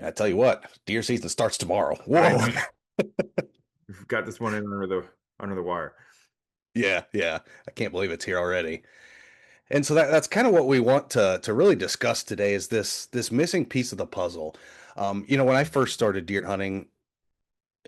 I tell you what, deer season starts tomorrow. I Whoa. know. We've got this one in under the wire. Yeah, yeah. I can't believe it's here already. And so that's kind of what we want to really discuss today is this missing piece of the puzzle. When I first started deer hunting,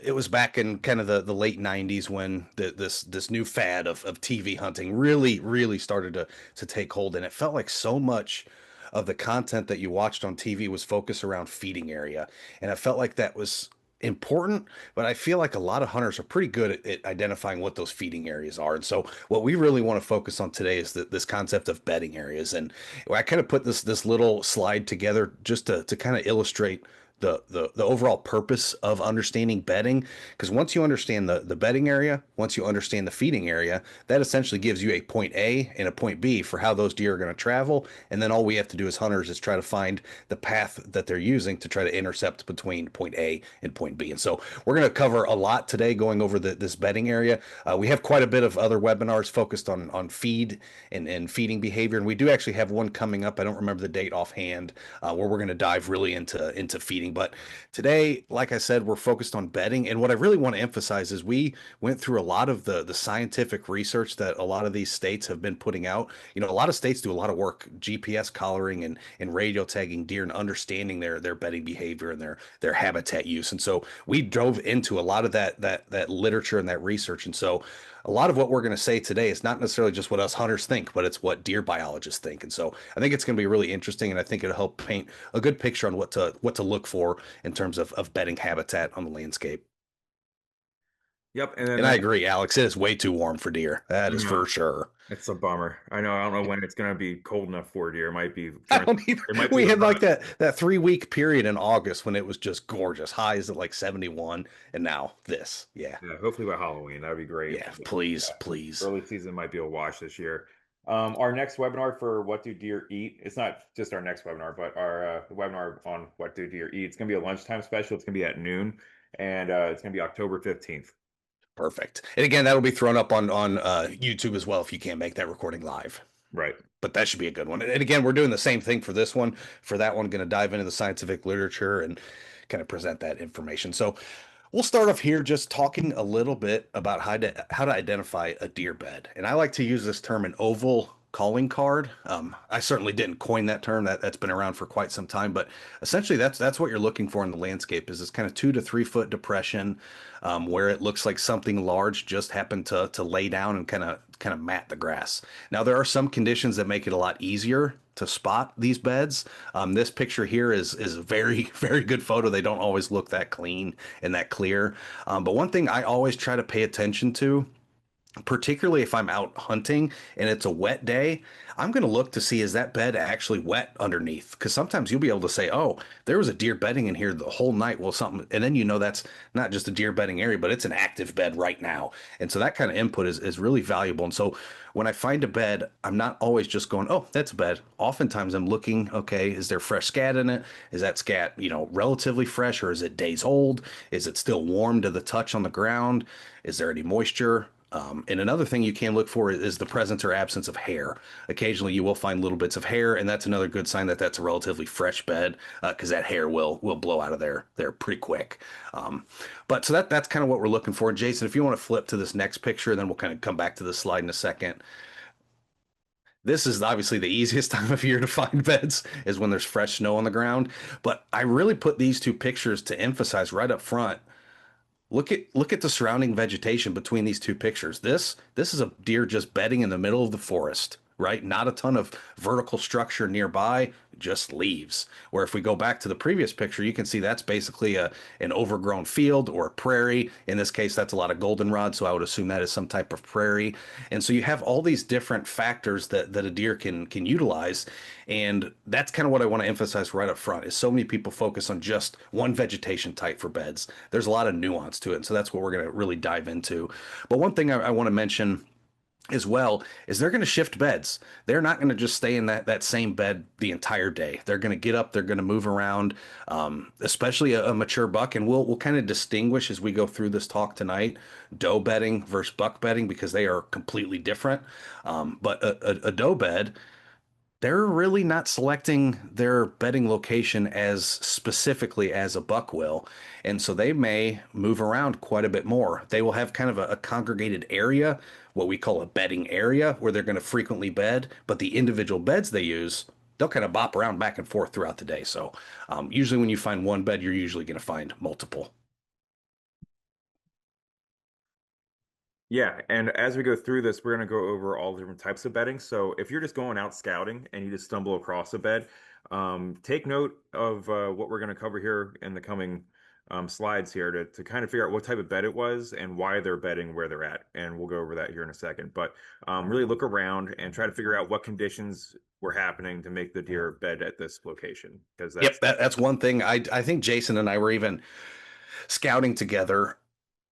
it was back in kind of the late 90s when this new fad of TV hunting really started to take hold, and it felt like so much of the content that you watched on TV was focused around feeding area, and it felt like that was important, but I feel like a lot of hunters are pretty good at identifying what those feeding areas are. And so what we really want to focus on today is this concept of bedding areas. And I kind of put this little slide together just to kind of illustrate the overall purpose of understanding bedding, because once you understand the bedding area, once you understand the feeding area, that essentially gives you a point A and a point B for how those deer are going to travel, and then all we have to do as hunters is try to find the path that they're using to try to intercept between point A and point B. And so we're going to cover a lot today going over this bedding area. We have quite a bit of other webinars focused on feed and feeding behavior, and we do actually have one coming up. I don't remember the date offhand, where we're going to dive really into feeding. But today, like I said, we're focused on bedding. And what I really want to emphasize is we went through a lot of the scientific research that a lot of these states have been putting out. A lot of states do a lot of work, GPS collaring and radio tagging deer and understanding their bedding behavior and their habitat use. And so we drove into a lot of that literature and that research. And so a lot of what we're going to say today is not necessarily just what us hunters think, but it's what deer biologists think. And so I think it's going to be really interesting, and I think it'll help paint a good picture on what to look for in terms of bedding habitat on the landscape. Yep, and then And I agree, Alex, it is way too warm for deer. That I is know for sure. it's a bummer. I know. I don't know when it's gonna be cold enough for deer. It might be I during. don't either. It might be We the had like rut. that 3 week period in August when it was just gorgeous. Highs at like 71, and now this. Yeah. Yeah, hopefully by Halloween. That'd be great. Yeah. But, Please, yeah, please. early season might be a wash this year. Our next webinar for what do deer eat? It's not just our next webinar, but our webinar on what do deer eat. It's gonna be a lunchtime special. It's gonna be at noon, and it's gonna be October 15th. Perfect. And again, that'll be thrown up on YouTube as well if you can't make that recording live. Right. But that should be a good one. And again, we're doing the same thing for this one. For that one, going to dive into the scientific literature and kind of present that information. So we'll start off here just talking a little bit about how to identify a deer bed. And I like to use this term an oval calling card. I certainly didn't coin that term. That's been around for quite some time, but essentially that's what you're looking for in the landscape is this kind of 2 to 3 foot depression, where it looks like something large just happened to lay down and kind of mat the grass. Now there are some conditions that make it a lot easier to spot these beds. This picture here is a very very good photo. They don't always look that clean and that clear, but one thing I always try to pay attention to, particularly if I'm out hunting and it's a wet day, I'm going to look to see is that bed actually wet underneath? Because sometimes you'll be able to say, oh, there was a deer bedding in here the whole night. Well, something, and then that's not just a deer bedding area, but it's an active bed right now. And so that kind of input is really valuable. And so when I find a bed, I'm not always just going, oh, that's a bed. Oftentimes I'm looking, okay, is there fresh scat in it? Is that scat, relatively fresh, or is it days old? Is it still warm to the touch on the ground? Is there any moisture? And another thing you can look for is the presence or absence of hair. Occasionally, you will find little bits of hair, and that's another good sign that that's a relatively fresh bed, because that hair will blow out of there pretty quick. But so that's kind of what we're looking for. Jason, if you want to flip to this next picture, then we'll kind of come back to the slide in a second. This is obviously the easiest time of year to find beds is when there's fresh snow on the ground. But I really put these two pictures to emphasize right up front. Look at the surrounding vegetation between these two pictures. This is a deer just bedding in the middle of the forest, right? Not a ton of vertical structure nearby, just leaves. Where if we go back to the previous picture, you can see that's basically an overgrown field or a prairie. In this case, that's a lot of goldenrod, so I would assume that is some type of prairie. And so you have all these different factors that a deer can utilize, and that's kind of what I want to emphasize right up front. Is so many people focus on just one vegetation type for beds. There's a lot of nuance to it, and so that's what we're going to really dive into. But one thing I want to mention as well is they're going to shift beds. They're not going to just stay in that same bed the entire day. They're going to get up. They're going to move around, especially a mature buck. And we'll kind of distinguish as we go through this talk tonight, doe bedding versus buck bedding, because they are completely different. But a doe bed they're really not selecting their bedding location as specifically as a buck will. And so they may move around quite a bit more. They will have kind of a congregated area, what we call a bedding area, where they're going to frequently bed, but the individual beds they use, they'll kind of bop around back and forth throughout the day. So usually when you find one bed, you're usually going to find multiple. Yeah, and as we go through this, we're going to go over all the different types of bedding. So if you're just going out scouting and you just stumble across a bed, take note of what we're going to cover here in the coming slides here to kind of figure out what type of bed it was and why they're bedding where they're at. And we'll go over that here in a second. But really look around and try to figure out what conditions were happening to make the deer bed at this location, because Yep, that's that's one thing. I think Jason and I were even scouting together,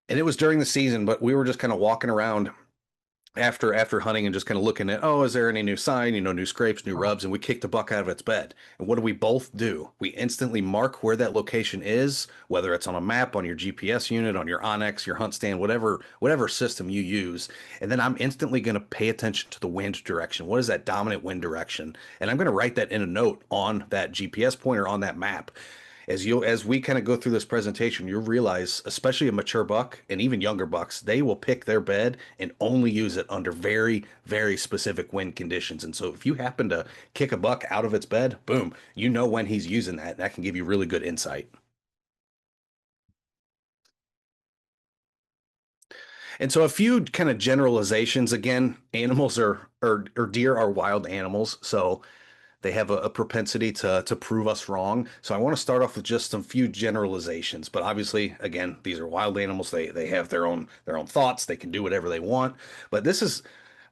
and it was during the season, but we were just kind of walking around after hunting and just kind of looking at, oh, is there any new sign, new scrapes, new rubs, and we kicked the buck out of its bed. And what do we both do? We instantly mark where that location is, whether it's on a map, on your GPS unit, on your Onyx, your hunt stand, whatever system you use. And then I'm instantly going to pay attention to the wind direction. What is that dominant wind direction? And I'm going to write that in a note on that GPS pointer on that map. As we kind of go through this presentation, you'll realize, especially a mature buck and even younger bucks, they will pick their bed and only use it under very, very specific wind conditions. And so if you happen to kick a buck out of its bed, boom, you know when he's using that. That can give you really good insight. And so a few kind of generalizations again, animals or deer are wild animals. So they have a propensity to prove us wrong. So I want to start off with just some few generalizations. But obviously, again, these are wild animals. They have their own thoughts. They can do whatever they want. But this is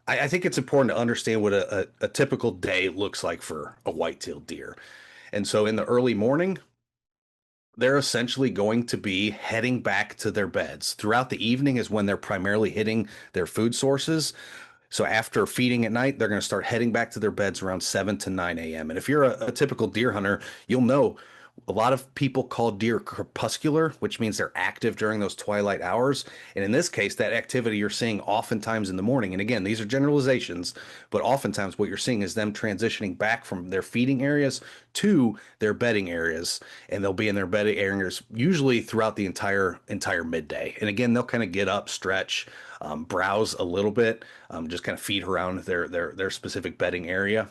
I think it's important to understand what a typical day looks like for a white-tailed deer. And so in the early morning, they're essentially going to be heading back to their beds. Throughout the evening is when they're primarily hitting their food sources. So after feeding at night, they're going to start heading back to their beds around 7 to 9 a.m. And if you're a typical deer hunter, you'll know a lot of people call deer crepuscular, which means they're active during those twilight hours. And in this case, that activity you're seeing oftentimes in the morning. And again, these are generalizations, but oftentimes what you're seeing is them transitioning back from their feeding areas to their bedding areas. And they'll be in their bedding areas usually throughout the entire midday. And again, they'll kind of get up, stretch, browse a little bit, just kind of feed around their specific bedding area.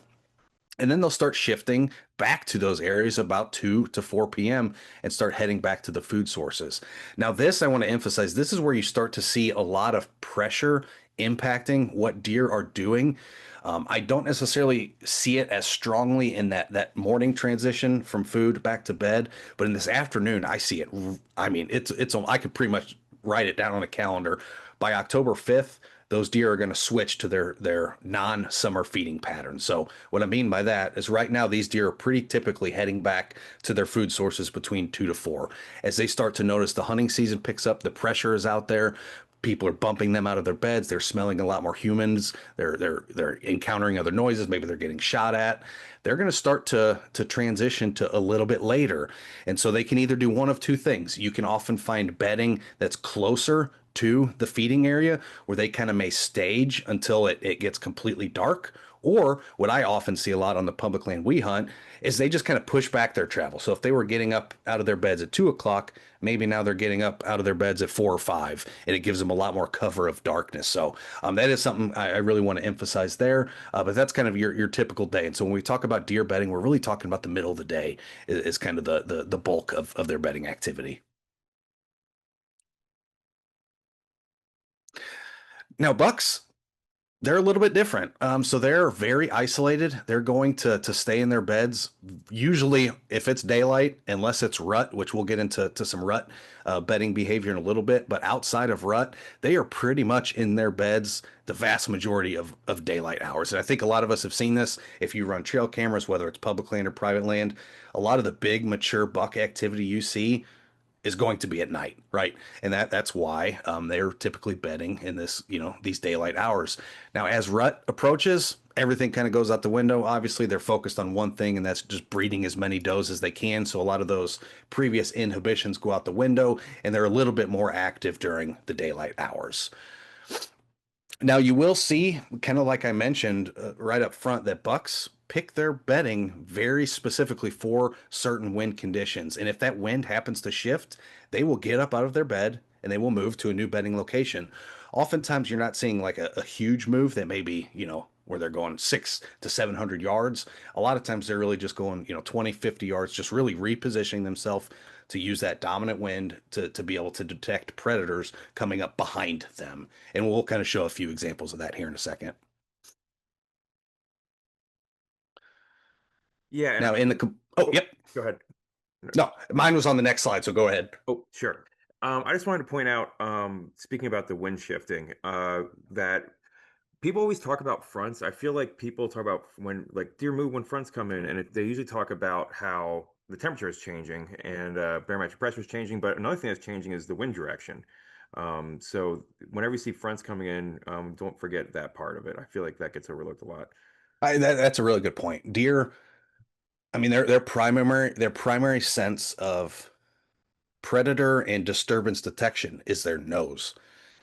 And then they'll start shifting back to those areas about 2 to 4 p.m. and start heading back to the food sources. Now, this I want to emphasize, this is where you start to see a lot of pressure impacting what deer are doing. I don't necessarily see it as strongly in that morning transition from food back to bed, but in this afternoon, I see it. I mean, it's I could pretty much write it down on a calendar. By October 5th, those deer are going to switch to their non-summer feeding pattern. So what I mean by that is right now these deer are pretty typically heading back to their food sources between 2 to 4. As they start to notice the hunting season picks up, the pressure is out there. People are bumping them out of their beds. They're smelling a lot more humans. They're encountering other noises. Maybe they're getting shot at. They're going to start to transition to a little bit later. And so they can either do one of two things. You can often find bedding that's closer to the feeding area where they kind of may stage until it gets completely dark. Or what I often see a lot on the public land we hunt is they just kind of push back their travel. So if they were getting up out of their beds at 2 o'clock, maybe now they're getting up out of their beds at 4 or 5, and it gives them a lot more cover of darkness. So that is something I really want to emphasize there. But that's kind of your typical day. And so when we talk about deer bedding, we're really talking about the middle of the day is kind of the bulk of their bedding activity. Now, bucks, they're a little bit different. So they're very isolated. They're going to stay in their beds. Usually, if it's daylight, unless it's rut, which we'll get into some rut bedding behavior in a little bit. But outside of rut, they are pretty much in their beds the vast majority of daylight hours. And I think a lot of us have seen this. If you run trail cameras, whether it's public land or private land, a lot of the big mature buck activity you see is going to be at night, right? And that's why they're typically bedding in these daylight hours. Now, as rut approaches, everything kind of goes out the window. Obviously, they're focused on one thing, and that's just breeding as many does as they can. So a lot of those previous inhibitions go out the window, and they're a little bit more active during the daylight hours. Now, you will see, kind of like I mentioned right up front, that bucks pick their bedding very specifically for certain wind conditions. And if that wind happens to shift, they will get up out of their bed and they will move to a new bedding location. Oftentimes, you're not seeing like a huge move that may be, where they're going 6 to 700 yards. A lot of times they're really just going, 20, 50 yards, just really repositioning themselves to use that dominant wind to be able to detect predators coming up behind them. And we'll kind of show a few examples of that here in a second. Yeah, and Now, oh, oh, yep. go ahead. No, mine was on the next slide, so go ahead. Oh, sure. I just wanted to point out, speaking about the wind shifting, that people always talk about fronts. I feel like people talk about when like deer move when fronts come in, and they usually talk about how the temperature is changing and barometric pressure is changing. But another thing that's changing is the wind direction. So whenever you see fronts coming in, don't forget that part of it. I feel like that gets overlooked a lot. That's a really good point. Deer, I mean, their primary sense of predator and disturbance detection is their nose.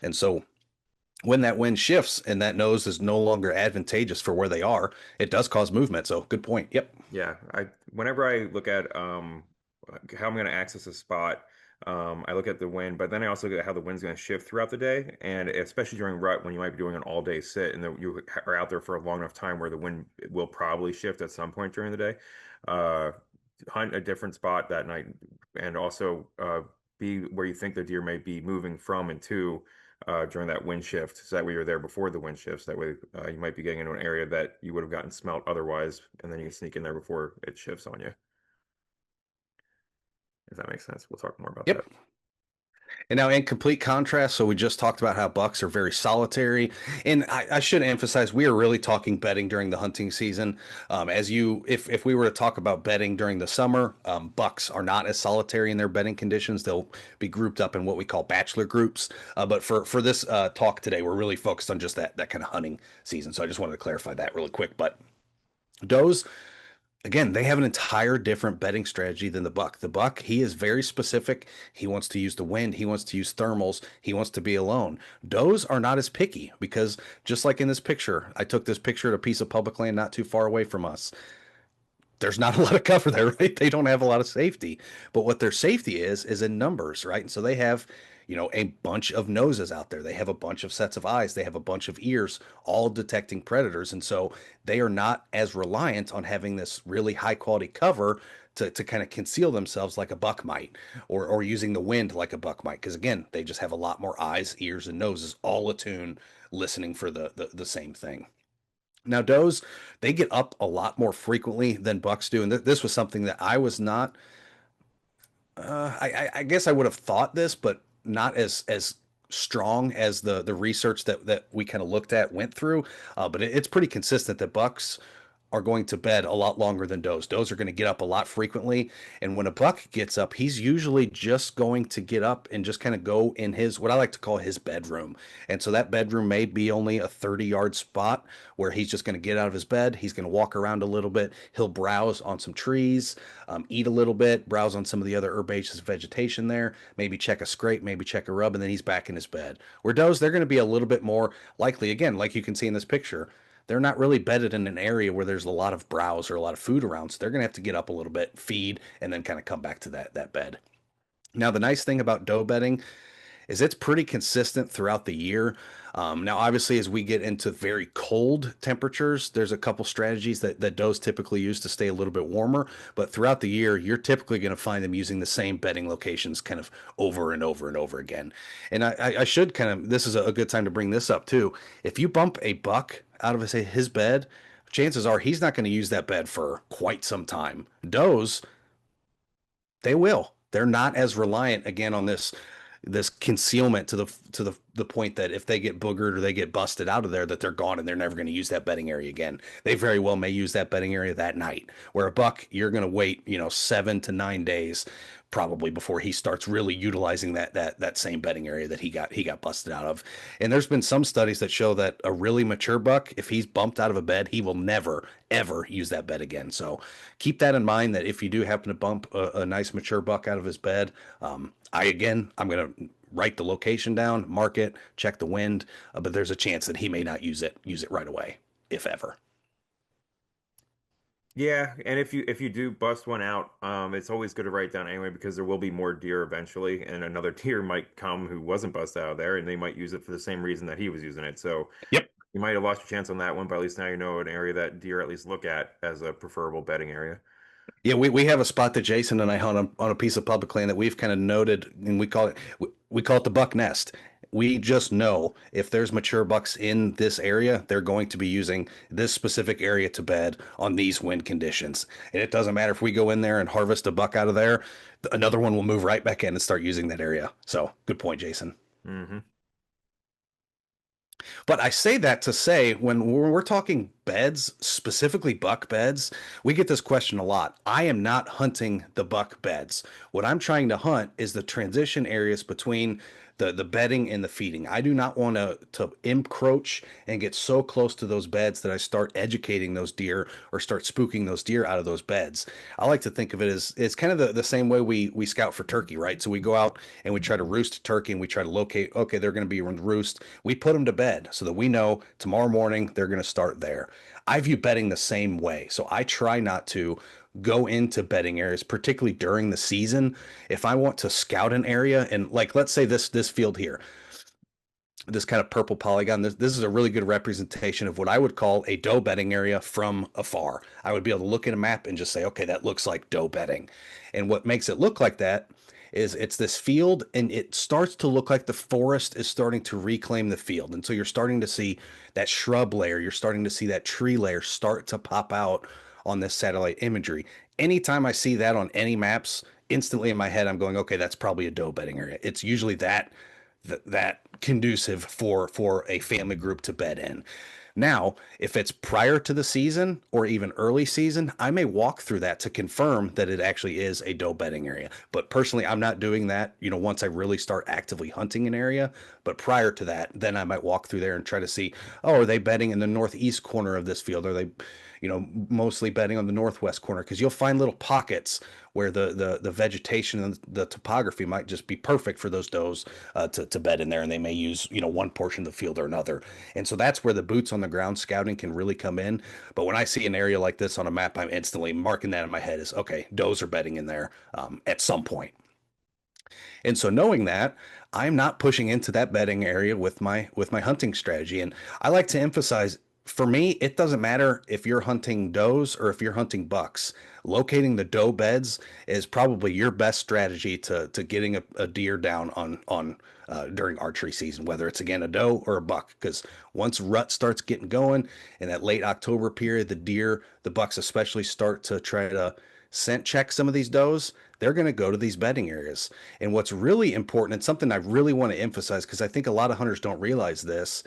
And so when that wind shifts and that nose is no longer advantageous for where they are, it does cause movement. So good point. Yep. Yeah, I whenever I look at how I'm going to access a spot, I look at the wind, but then I also look at how the wind's going to shift throughout the day, and especially during rut when you might be doing an all-day sit and you are out there for a long enough time where the wind will probably shift at some point during the day. Uh, Hunt a different spot that night, and also be where you think the deer may be moving from and to during that wind shift. So that way you're there before the wind shifts. That way you might be getting into an area that you would have gotten smelt otherwise, and then you can sneak in there before it shifts on you. If that makes sense. We'll talk more about that. Yep. And now, in complete contrast, so we just talked about how bucks are very solitary, and I should emphasize we are really talking bedding during the hunting season. If we were to talk about bedding during the summer, bucks are not as solitary in their bedding conditions. They'll be grouped up in what we call bachelor groups. But for this talk today, we're really focused on just that kind of hunting season. So I just wanted to clarify that really quick. But does again, they have an entire different bedding strategy than the buck. The buck, he is very specific. He wants to use the wind. He wants to use thermals. He wants to be alone. Does are not as picky because just like in this picture, I took this picture at a piece of public land not too far away from us. There's not a lot of cover there, right? They don't have a lot of safety. But what their safety is in numbers, right? And so they have, a bunch of noses out there. They have a bunch of sets of eyes. They have a bunch of ears, all detecting predators. And so they are not as reliant on having this really high quality cover to kind of conceal themselves like a buck might, or using the wind like a buck might. Because again, they just have a lot more eyes, ears, and noses all attuned, listening for the same thing. Now, does they get up a lot more frequently than bucks do, and this was something that I was not. I guess I would have thought this, but not as strong as the research that we kind of looked at went through. But it's pretty consistent that bucks are going to bed a lot longer than does. Does are going to get up a lot frequently. And when a buck gets up, he's usually just going to get up and just kind of go in his, what I like to call his bedroom. And so that bedroom may be only a 30-yard spot where he's just going to get out of his bed. He's going to walk around a little bit. He'll browse on some trees, eat a little bit, browse on some of the other herbaceous vegetation there, maybe check a scrape, maybe check a rub, and then he's back in his bed. Where does, they're going to be a little bit more likely, again, like you can see in this picture, they're not really bedded in an area where there's a lot of browse or a lot of food around. So they're going to have to get up a little bit, feed, and then kind of come back to that bed. Now, the nice thing about doe bedding is it's pretty consistent throughout the year. Now, obviously, as we get into very cold temperatures, there's a couple strategies that does typically use to stay a little bit warmer. But throughout the year, you're typically going to find them using the same bedding locations kind of over and over and over again. And I should kind of, this is a good time to bring this up too. If you bump a buck out of his bed, chances are he's not going to use that bed for quite some time. Does, they will. They're not as reliant again on this concealment to the point that if they get boogered or they get busted out of there, that they're gone and they're never going to use that bedding area again. They very well may use that bedding area that night. Where a buck, you're going to wait, 7 to 9 days probably before he starts really utilizing that same bedding area that he got busted out of. And there's been some studies that show that a really mature buck, if he's bumped out of a bed, he will never ever use that bed again. So keep that in mind that if you do happen to bump a nice mature buck out of his bed, I'm going to write the location down, mark it, check the wind, but there's a chance that he may not use it right away, if ever. Yeah, and if you do bust one out, it's always good to write down anyway because there will be more deer eventually, and another deer might come who wasn't busted out of there, and they might use it for the same reason that he was using it. So Yep. you might have lost your chance on that one, but at least now you know an area that deer at least look at as a preferable bedding area. Yeah, we have a spot that Jason and I hunt on a piece of public land that we've kind of noted, and we call it the buck nest. We just know if there's mature bucks in this area, they're going to be using this specific area to bed on these wind conditions. And it doesn't matter if we go in there and harvest a buck out of there, another one will move right back in and start using that area. So good point, Jason. Hmm. But I say that to say when we're talking beds, specifically buck beds, we get this question a lot. I am not hunting the buck beds. What I'm trying to hunt is the transition areas between the bedding and the feeding. I do not want to encroach and get so close to those beds that I start educating those deer or start spooking those deer out of those beds. I like to think of it as it's kind of the same way we scout for turkey, right? So we go out and we try to roost a turkey and we try to locate, okay, they're going to be on the roost. We put them to bed so that we know tomorrow morning they're going to start there. I view bedding the same way. So I try not to go into bedding areas, particularly during the season. If I want to scout an area, and like let's say this field here, this kind of purple polygon. This is a really good representation of what I would call a doe bedding area from afar. I would be able to look at a map and just say, okay, that looks like doe bedding. And what makes it look like that is it's this field and it starts to look like the forest is starting to reclaim the field. And so you're starting to see that shrub layer, you're starting to see that tree layer start to pop out on this satellite imagery. Anytime I see that on any maps, instantly in my head, I'm going, okay, that's probably a doe bedding area. It's usually that conducive for a family group to bed in. Now, if it's prior to the season or even early season, I may walk through that to confirm that it actually is a doe bedding area. But personally, I'm not doing that, once I really start actively hunting an area. But prior to that, then I might walk through there and try to see, oh, are they bedding in the northeast corner of this field? Are they, mostly bedding on the northwest corner? Because you'll find little pockets where the vegetation and the topography might just be perfect for those does to bed in there, and they may use one portion of the field or another. And so that's where the boots on the ground scouting can really come in. But when I see an area like this on a map, I'm instantly marking that in my head as okay, does are bedding in there at some point. And so knowing that, I'm not pushing into that bedding area with my hunting strategy. And I like to emphasize for me, it doesn't matter if you're hunting does or if you're hunting bucks. Locating the doe beds is probably your best strategy to getting a deer down on during archery season, whether it's again a doe or a buck. Because once rut starts getting going in that late October period, the bucks especially start to try to scent check some of these does. They're going to go to these bedding areas. And what's really important, and something I really want to emphasize, because I think a lot of hunters don't realize this,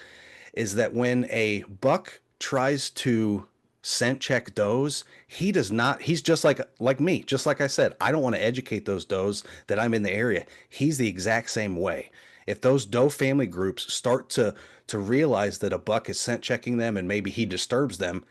is that when a buck tries to scent check does, he does not, he's just like me, just like I said, I don't want to educate those does that I'm in the area. He's the exact same way. If those doe family groups start to realize that a buck is scent checking them and maybe he disturbs them,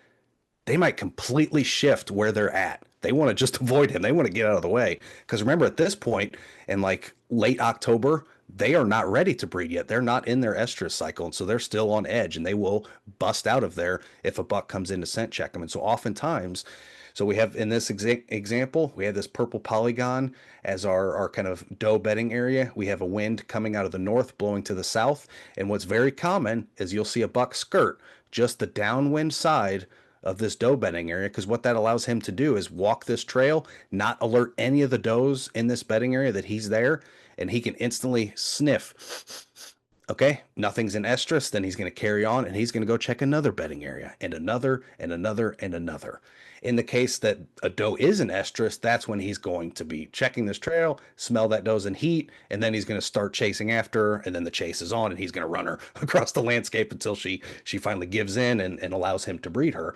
they might completely shift where they're at. They want to just avoid him. They want to get out of the way. Because remember, at this point, in like late October, they are not ready to breed yet. They're not in their estrus cycle. And so they're still on edge and they will bust out of there if a buck comes in to scent check them. And so oftentimes, so we have in this example, we have this purple polygon as our kind of doe bedding area. We have a wind coming out of the north blowing to the south. And what's very common is you'll see a buck skirt just the downwind side of this doe bedding area, because what that allows him to do is walk this trail, not alert any of the does in this bedding area that he's there, and he can instantly sniff. Okay, nothing's in estrus, then he's going to carry on and he's going to go check another bedding area and another and another and another. In the case that a doe is in estrus, that's when he's going to be checking this trail, smell that doe's in heat, and then he's going to start chasing after her, and then the chase is on, and he's going to run her across the landscape until she finally gives in and allows him to breed her.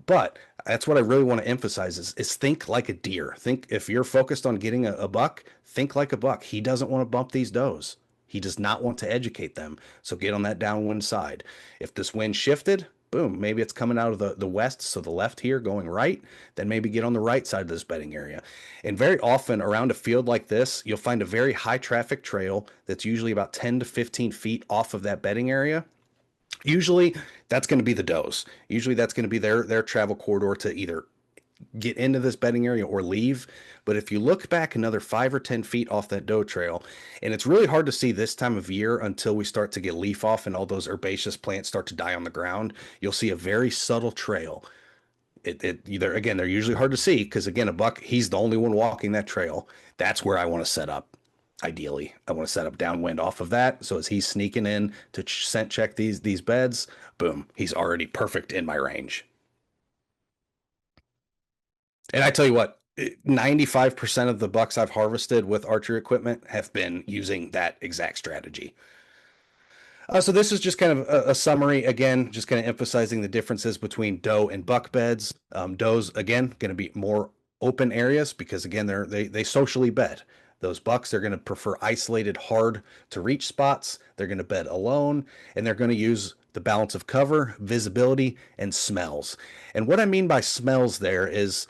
But that's what I really want to emphasize is think like a deer. Think if you're focused on getting a buck, think like a buck. He doesn't want to bump these does. He does not want to educate them. So get on that downwind side. If this wind shifted, boom, maybe it's coming out of the west, so the left here going right, then maybe get on the right side of this bedding area. And very often around a field like this, you'll find a very high traffic trail that's usually about 10 to 15 feet off of that bedding area. Usually that's going to be the does. Usually that's going to be their travel corridor to either get into this bedding area or leave. But if you look back another 5 or 10 feet off that doe trail, and it's really hard to see this time of year until we start to get leaf off and all those herbaceous plants start to die on the ground, you'll see a very subtle trail. It either again, they're usually hard to see because again, a buck, he's the only one walking that trail. That's where I want to set up. Ideally, I want to set up downwind off of that. So as he's sneaking in to scent check these beds, boom, he's already perfect in my range. And I tell you what, 95% of the bucks I've harvested with archery equipment have been using that exact strategy. So this is just kind of a summary again, just kind of emphasizing the differences between doe and buck beds. Does again going to be more open areas because again they socially bed. Those bucks they're going to prefer isolated, hard to reach spots. They're going to bed alone, and they're going to use the balance of cover, visibility, and smells. And what I mean by smells there is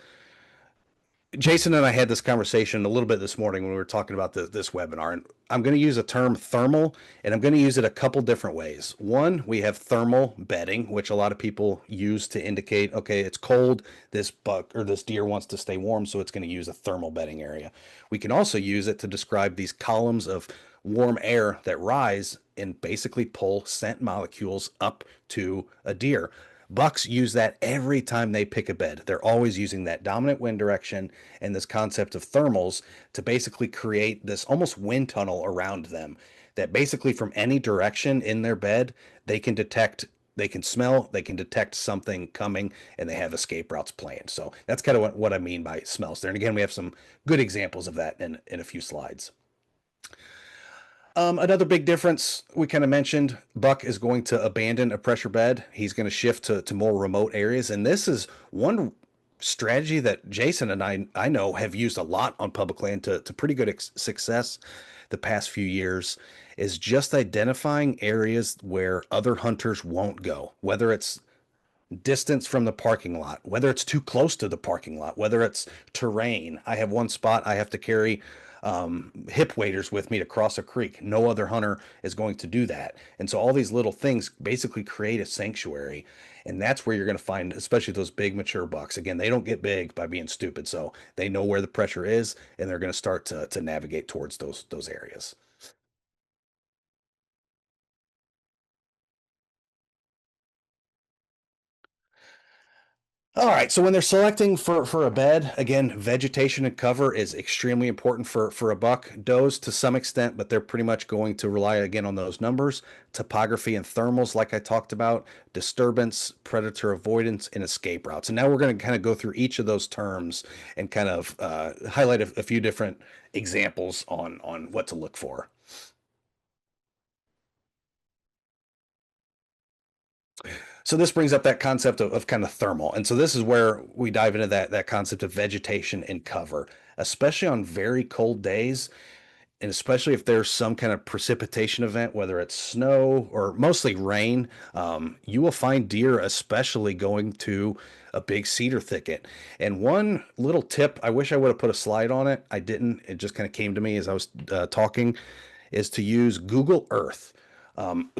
Jason and I had this conversation a little bit this morning when we were talking about this webinar, and I'm going to use a term thermal, and I'm going to use it a couple different ways. One, we have thermal bedding, which a lot of people use to indicate, okay, it's cold, this buck or this deer wants to stay warm, so it's going to use a thermal bedding area. We can also use it to describe these columns of warm air that rise and basically pull scent molecules up to a deer. Bucks use that every time they pick a bed. They're always using that dominant wind direction and this concept of thermals to basically create this almost wind tunnel around them that basically from any direction in their bed, they can detect, they can smell, they can detect something coming, and they have escape routes planned. So that's kind of what I mean by smells there. And again, we have some good examples of that in a few slides. Another big difference we kind of mentioned, Buck is going to abandon a pressure bed. He's going to shift to more remote areas. And this is one strategy that Jason and I know have used a lot on public land to pretty good success the past few years is just identifying areas where other hunters won't go, whether it's distance from the parking lot, whether it's too close to the parking lot, whether it's terrain. I have one spot I have to carry hip waders with me to cross a creek. No other hunter is going to do that. And so all these little things basically create a sanctuary. And that's where you're going to find, especially those big mature bucks. Again, they don't get big by being stupid. So they know where the pressure is and they're going to start to navigate towards those areas. All right, so when they're selecting for a bed, again, vegetation and cover is extremely important for a buck. Does to some extent, but they're pretty much going to rely again on those numbers, topography and thermals, like I talked about, disturbance, predator avoidance, and escape routes. And now we're going to kind of go through each of those terms and kind of highlight a few different examples on what to look for. So this brings up that concept of kind of thermal. And so this is where we dive into that concept of vegetation and cover, especially on very cold days. And especially if there's some kind of precipitation event, whether it's snow or mostly rain, you will find deer, especially going to a big cedar thicket. And one little tip, I wish I would have put a slide on it. I didn't. It just kind of came to me as I was talking, is to use Google Earth. Um,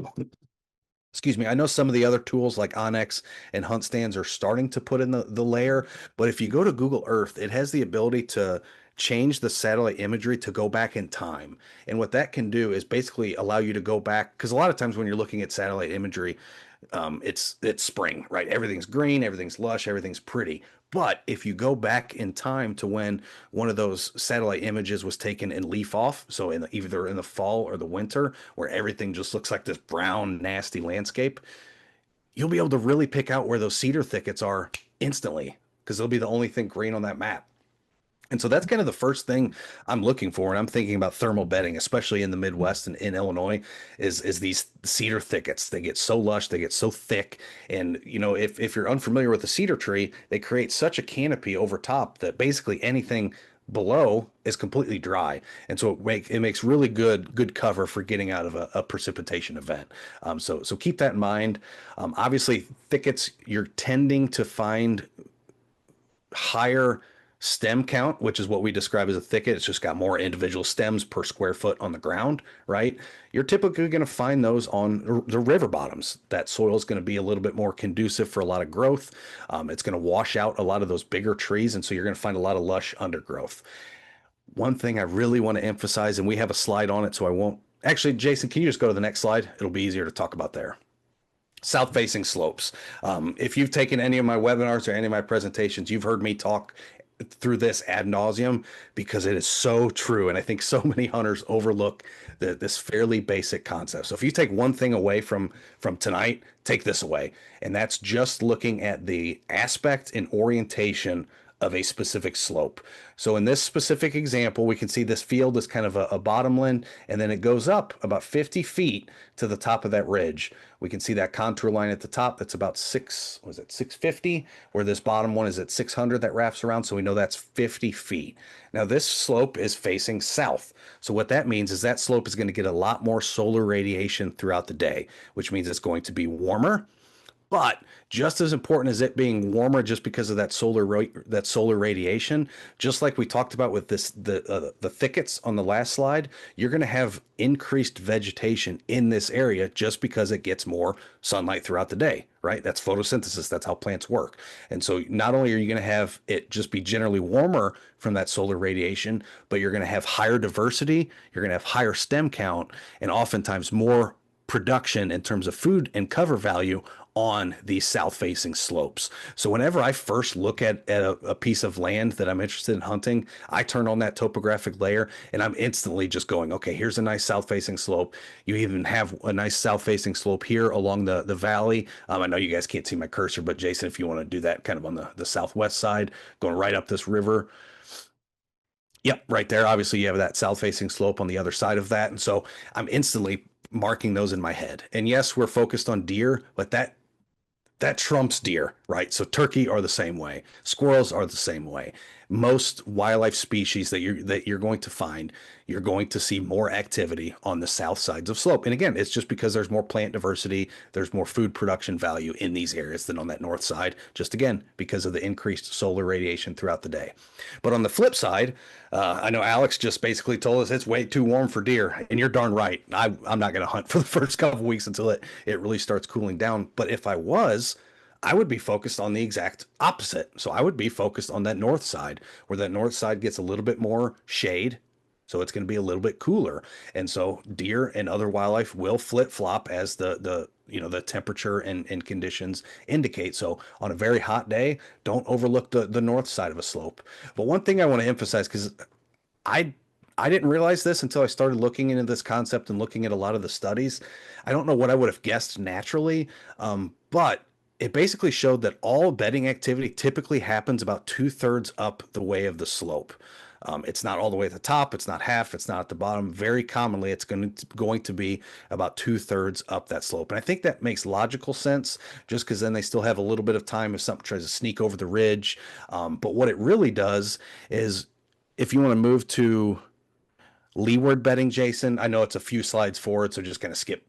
excuse me, I know some of the other tools like Onyx and Hunt Stands are starting to put in the layer, but if you go to Google Earth, it has the ability to change the satellite imagery to go back in time. And what that can do is basically allow you to go back, because a lot of times when you're looking at satellite imagery, it's spring, right? Everything's green, everything's lush, everything's pretty. But if you go back in time to when one of those satellite images was taken in leaf off, so either in the fall or the winter, where everything just looks like this brown, nasty landscape, you'll be able to really pick out where those cedar thickets are instantly because they'll be the only thing green on that map. And so that's kind of the first thing I'm looking for, and I'm thinking about thermal bedding, especially in the Midwest and in Illinois, is these cedar thickets. They get so lush, they get so thick, and if you're unfamiliar with the cedar tree, they create such a canopy over top that basically anything below is completely dry, and so it makes really good cover for getting out of a precipitation event. So keep that in mind. Obviously, thickets you're tending to find higher stem count, which is what we describe as a thicket. It's just got more individual stems per square foot on the ground, right? You're typically going to find those on the river bottoms. That soil is going to be a little bit more conducive for a lot of growth. It's going to wash out a lot of those bigger trees, and so you're going to find a lot of lush undergrowth. One thing I really want to emphasize, and we have a slide on it, so I won't. Actually, Jason, can you just go to the next slide? It'll be easier to talk about there. South facing slopes. If you've taken any of my webinars or any of my presentations, you've heard me talk through this ad nauseum because it is so true. And I think so many hunters overlook this fairly basic concept. So if you take one thing away from tonight, take this away. And that's just looking at the aspect and orientation of a specific slope. So in this specific example, we can see this field is kind of a bottomland, and then it goes up about 50 feet to the top of that ridge. We can see that contour line at the top. That's about 650, where this bottom one is at 600 that wraps around. So we know that's 50 feet. Now this slope is facing south. So what that means is that slope is going to get a lot more solar radiation throughout the day, which means it's going to be warmer. But just as important as it being warmer just because of that solar radiation, just like we talked about with the thickets on the last slide, you're going to have increased vegetation in this area just because it gets more sunlight throughout the day, right? That's photosynthesis. That's how plants work. And so not only are you going to have it just be generally warmer from that solar radiation, but you're going to have higher diversity, you're going to have higher stem count, and oftentimes more production in terms of food and cover value on these south facing slopes. So whenever I first look at a piece of land that I'm interested in hunting, I turn on that topographic layer and I'm instantly just going, okay, here's a nice south facing slope. You even have a nice south facing slope here along the valley. I know you guys can't see my cursor, but Jason, if you want to do that kind of on the southwest side, going right up this river. Yep, right there. Obviously, you have that south facing slope on the other side of that. And so I'm instantly marking those in my head. And yes, we're focused on deer, but that trumps deer, right? So turkey are the same way. Squirrels are the same way. Most wildlife species that you're going to find, you're going to see more activity on the south sides of slope. And again, it's just because there's more plant diversity, there's more food production value in these areas than on that north side, just again, because of the increased solar radiation throughout the day. But on the flip side, I know Alex just basically told us it's way too warm for deer, and you're darn right. I'm not going to hunt for the first couple of weeks until it really starts cooling down. But if I was, I would be focused on the exact opposite. So I would be focused on that north side, where that north side gets a little bit more shade. So it's going to be a little bit cooler. And so deer and other wildlife will flip flop as the temperature and conditions indicate. So on a very hot day, don't overlook the north side of a slope. But one thing I want to emphasize, because I I didn't realize this until I started looking into this concept and looking at a lot of the studies. I don't know what I would have guessed naturally, but it basically showed that all bedding activity typically happens about 2/3 up the way of the slope. It's not all the way at the top. It's not half. It's not at the bottom. Very commonly, it's going to be about 2/3 up that slope. And I think that makes logical sense just because then they still have a little bit of time if something tries to sneak over the ridge. But what it really does is if you want to move to leeward bedding, Jason, I know it's a few slides forward, so just kind of skip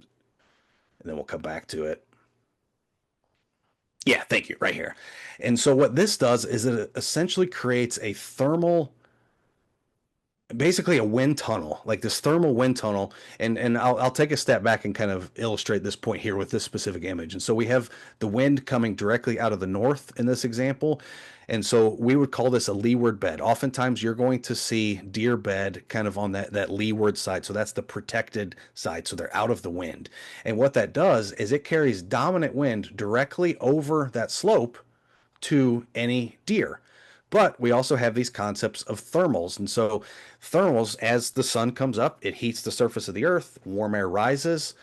and then we'll come back to it. Yeah, thank you, right here. And so what this does is it essentially creates a thermal, basically a wind tunnel, like this thermal wind tunnel. And I'll take a step back and kind of illustrate this point here with this specific image. And so we have the wind coming directly out of the north in this example. And so we would call this a leeward bed. Oftentimes you're going to see deer bed kind of on that leeward side. So that's the protected side. So they're out of the wind. And what that does is it carries dominant wind directly over that slope to any deer. But we also have these concepts of thermals. And so, thermals, as the sun comes up, it heats the surface of the earth, warm air rises.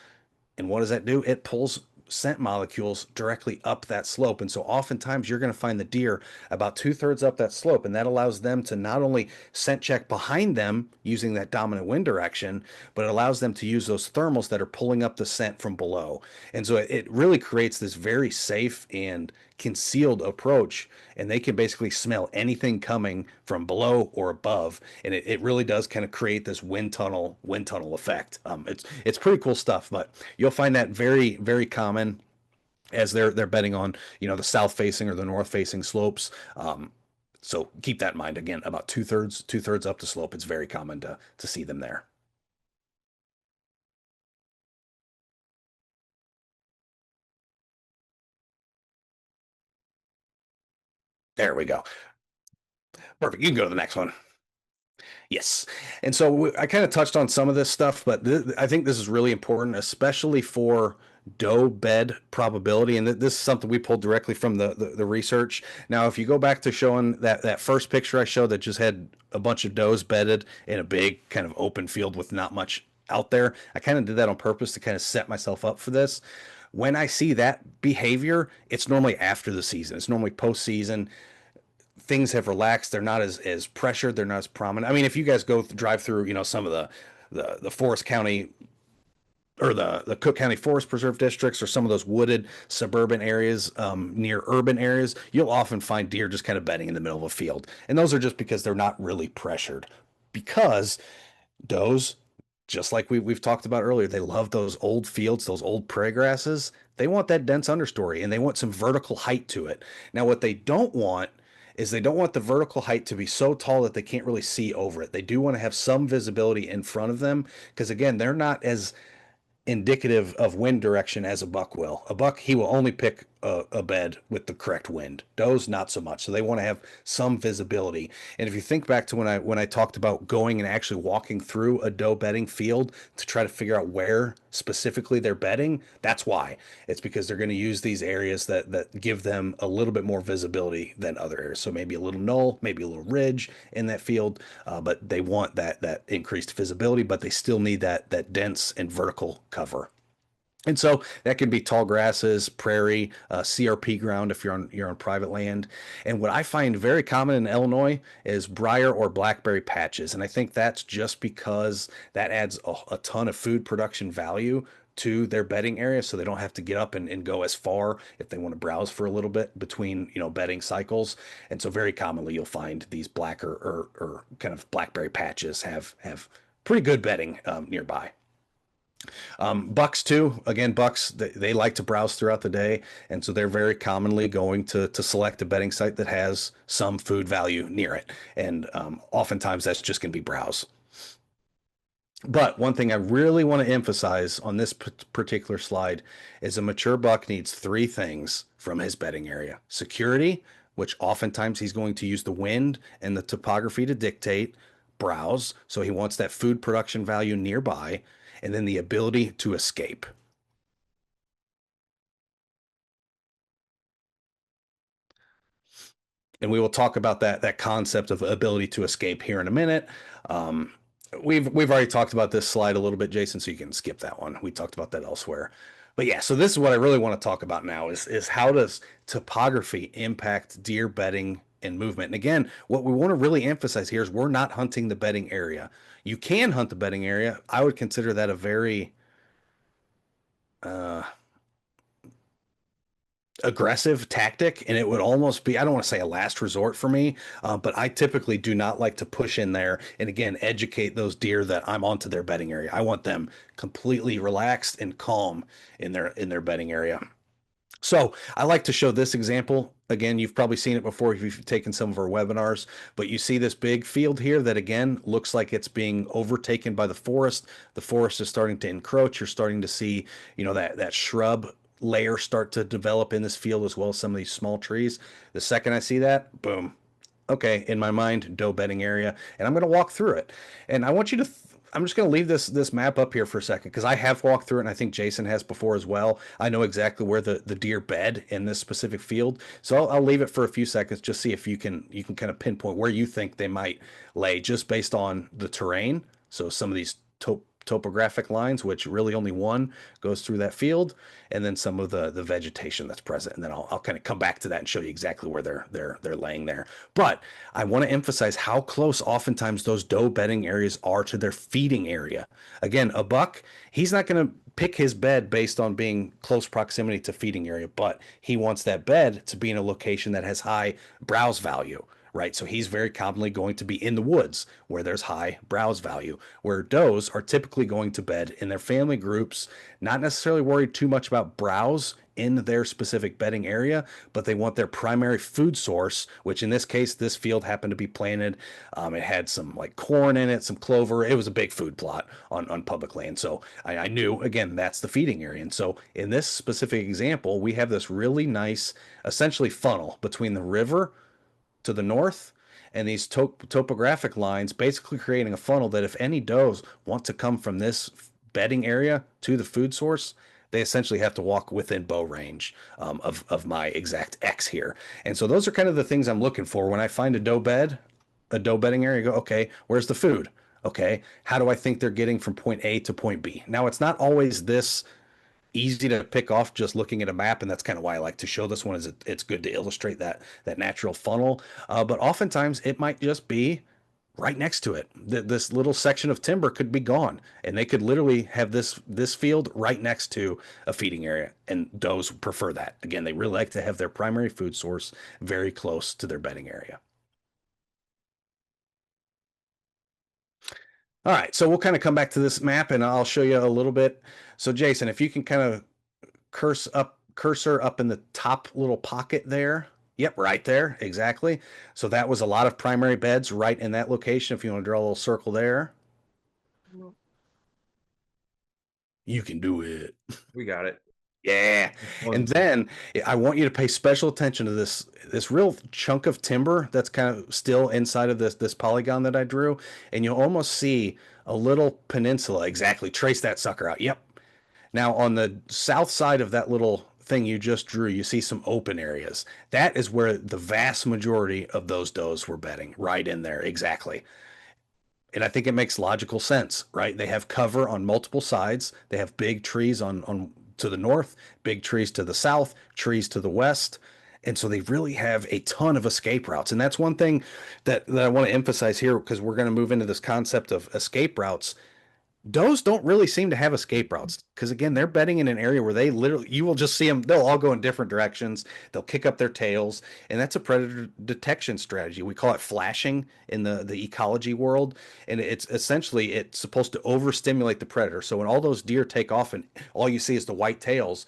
And what does that do? It pulls scent molecules directly up that slope. And so oftentimes you're going to find the deer about 2/3 up that slope. And that allows them to not only scent check behind them using that dominant wind direction, but it allows them to use those thermals that are pulling up the scent from below. And so it really creates this very safe and concealed approach, and they can basically smell anything coming from below or above, and it really does kind of create this wind tunnel effect. It's pretty cool stuff, but you'll find that very very common as they're betting on the south facing or the north facing slopes. So keep that in mind. Again, about two thirds up the slope, it's very common to see them there. There we go. Perfect. You can go to the next one. Yes. And so I kind of touched on some of this stuff, but I think this is really important, especially for doe bed probability. And this is something we pulled directly from the research. Now, if you go back to showing that first picture I showed that just had a bunch of does bedded in a big kind of open field with not much out there, I kind of did that on purpose to kind of set myself up for this. When I see that behavior, it's normally after the season. It's normally postseason. Things have relaxed. They're not as pressured. They're not as prominent. I mean, if you guys drive through, some of the Forest County or the Cook County Forest Preserve districts or some of those wooded suburban areas near urban areas, you'll often find deer just kind of bedding in the middle of a field, and those are just because they're not really pressured. Because does, just like we've talked about earlier, they love those old fields, those old prairie grasses. They want that dense understory and they want some vertical height to it. Now, what they don't want is they don't want the vertical height to be so tall that they can't really see over it. They do want to have some visibility in front of them because, again, they're not as indicative of wind direction as a buck will. A buck, he will only pick a bed with the correct wind. Does not so much. So they want to have some visibility. And if you think back to when I talked about going and actually walking through a doe bedding field to try to figure out where specifically they're bedding, that's why. It's because they're going to use these areas that give them a little bit more visibility than other areas. So maybe a little knoll, maybe a little ridge in that field, but they want that increased visibility, but they still need that dense and vertical cover. And so that can be tall grasses, prairie, CRP ground if you're on private land. And what I find very common in Illinois is briar or blackberry patches. And I think that's just because that adds a ton of food production value to their bedding area, so they don't have to get up and go as far if they want to browse for a little bit between bedding cycles. And so very commonly you'll find these black or kind of blackberry patches have pretty good bedding nearby. Bucks too. Again, bucks they like to browse throughout the day, and so they're very commonly going to select a bedding site that has some food value near it, and oftentimes that's just going to be browse. But one thing I really want to emphasize on this particular slide is a mature buck needs three things from his bedding area: security, which oftentimes he's going to use the wind and the topography to dictate; browse, so he wants that food production value nearby; and then the ability to escape. And we will talk about that concept of ability to escape here in a minute. Um, we've already talked about this slide a little bit, Jason, so you can skip that one. We talked about that elsewhere. But yeah, so this is what I really want to talk about now is how does topography impact deer bedding and movement? And again, what we want to really emphasize here is we're not hunting the bedding area. You can hunt the bedding area. I would consider that a very uh, aggressive tactic, and it would almost be, I don't want to say a last resort for me, but I typically do not like to push in there and again educate those deer that I'm onto their bedding area. I want them completely relaxed and calm in their bedding area. So I like to show this example. Again, you've probably seen it before if you've taken some of our webinars, but you see this big field here that again looks like it's being overtaken by the forest. The forest is starting to encroach. You're starting to see, that shrub layer start to develop in this field as well as some of these small trees. The second I see that, boom, okay, in my mind, doe bedding area, and I'm going to walk through it. And I want you to. I'm just going to leave this map up here for a second because I have walked through it, and I think Jason has before as well. I know exactly where the deer bed in this specific field, so I'll leave it for a few seconds, just see if you can kind of pinpoint where you think they might lay, just based on the terrain. So some of these topographic lines, which really only one goes through that field, and then some of the vegetation that's present, and then I'll kind of come back to that and show you exactly where they're laying there. But I want to emphasize how close oftentimes those doe bedding areas are to their feeding area. Again, a buck, he's not going to pick his bed based on being close proximity to feeding area, but he wants that bed to be in a location that has high browse value, right? So he's very commonly going to be in the woods where there's high browse value, where does are typically going to bed in their family groups, not necessarily worried too much about browse in their specific bedding area, but they want their primary food source, which in this case, this field happened to be planted. It had some like corn in it, some clover. It was a big food plot on public land. So I knew, again, that's the feeding area. And so in this specific example, we have this really nice, essentially funnel between the river to the north and these topographic lines basically creating a funnel that if any does want to come from this bedding area to the food source, they essentially have to walk within bow range of my exact X here. And so those are kind of the things I'm looking for when I find a doe bedding area. I go, okay, where's the food? Okay, how do I think they're getting from point A to point B? Now, it's not always this easy to pick off just looking at a map, and that's kind of why I like to show this one. Is it's good to illustrate that natural funnel, but oftentimes it might just be right next to it. This little section of timber could be gone, and they could literally have this field right next to a feeding area. And does prefer that. Again, they really like to have their primary food source very close to their bedding area. All right, so we'll kind of come back to this map, and I'll show you a little bit. So, Jason, if you can kind of cursor up in the top little pocket there. Yep, right there. Exactly. So that was a lot of primary beds right in that location. If you want to draw a little circle there, you can do it. We got it. Yeah. And One. then I want you to pay special attention to this real chunk of timber that's kind of still inside of this polygon that I drew. And you'll almost see a little peninsula. Exactly. Trace that sucker out. Yep. Now, on the south side of that little thing you just drew, you see some open areas. That is where the vast majority of those does were bedding, right in there. Exactly. And I think it makes logical sense, right? They have cover on multiple sides. They have big trees on to the north, big trees to the south, trees to the west. And so they really have a ton of escape routes. And that's one thing that I want to emphasize here because we're going to move into this concept of escape routes. Does don't really seem to have escape routes because again, they're bedding in an area where they literally you will just see them. They'll all go in different directions. They'll kick up their tails, and that's a predator detection strategy. We call it flashing in the ecology world, and it's essentially it's supposed to overstimulate the predator. So when all those deer take off and all you see is the white tails,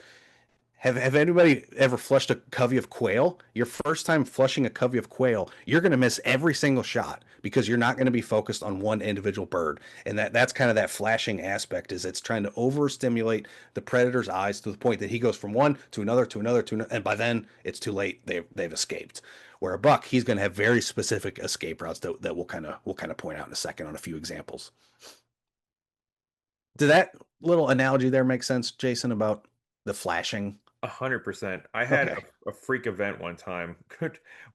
have anybody ever flushed a covey of quail? Your first time flushing a covey of quail, you're going to miss every single shot because you're not going to be focused on one individual bird. And that's kind of that flashing aspect is it's trying to overstimulate the predator's eyes to the point that he goes from one to another to another to another, and by then it's too late. They've escaped. Where a buck, he's going to have very specific escape routes that we'll kind of point out in a second on a few examples. Did that little analogy there make sense, Jason, about the flashing? 100%. I had Okay. a freak event one time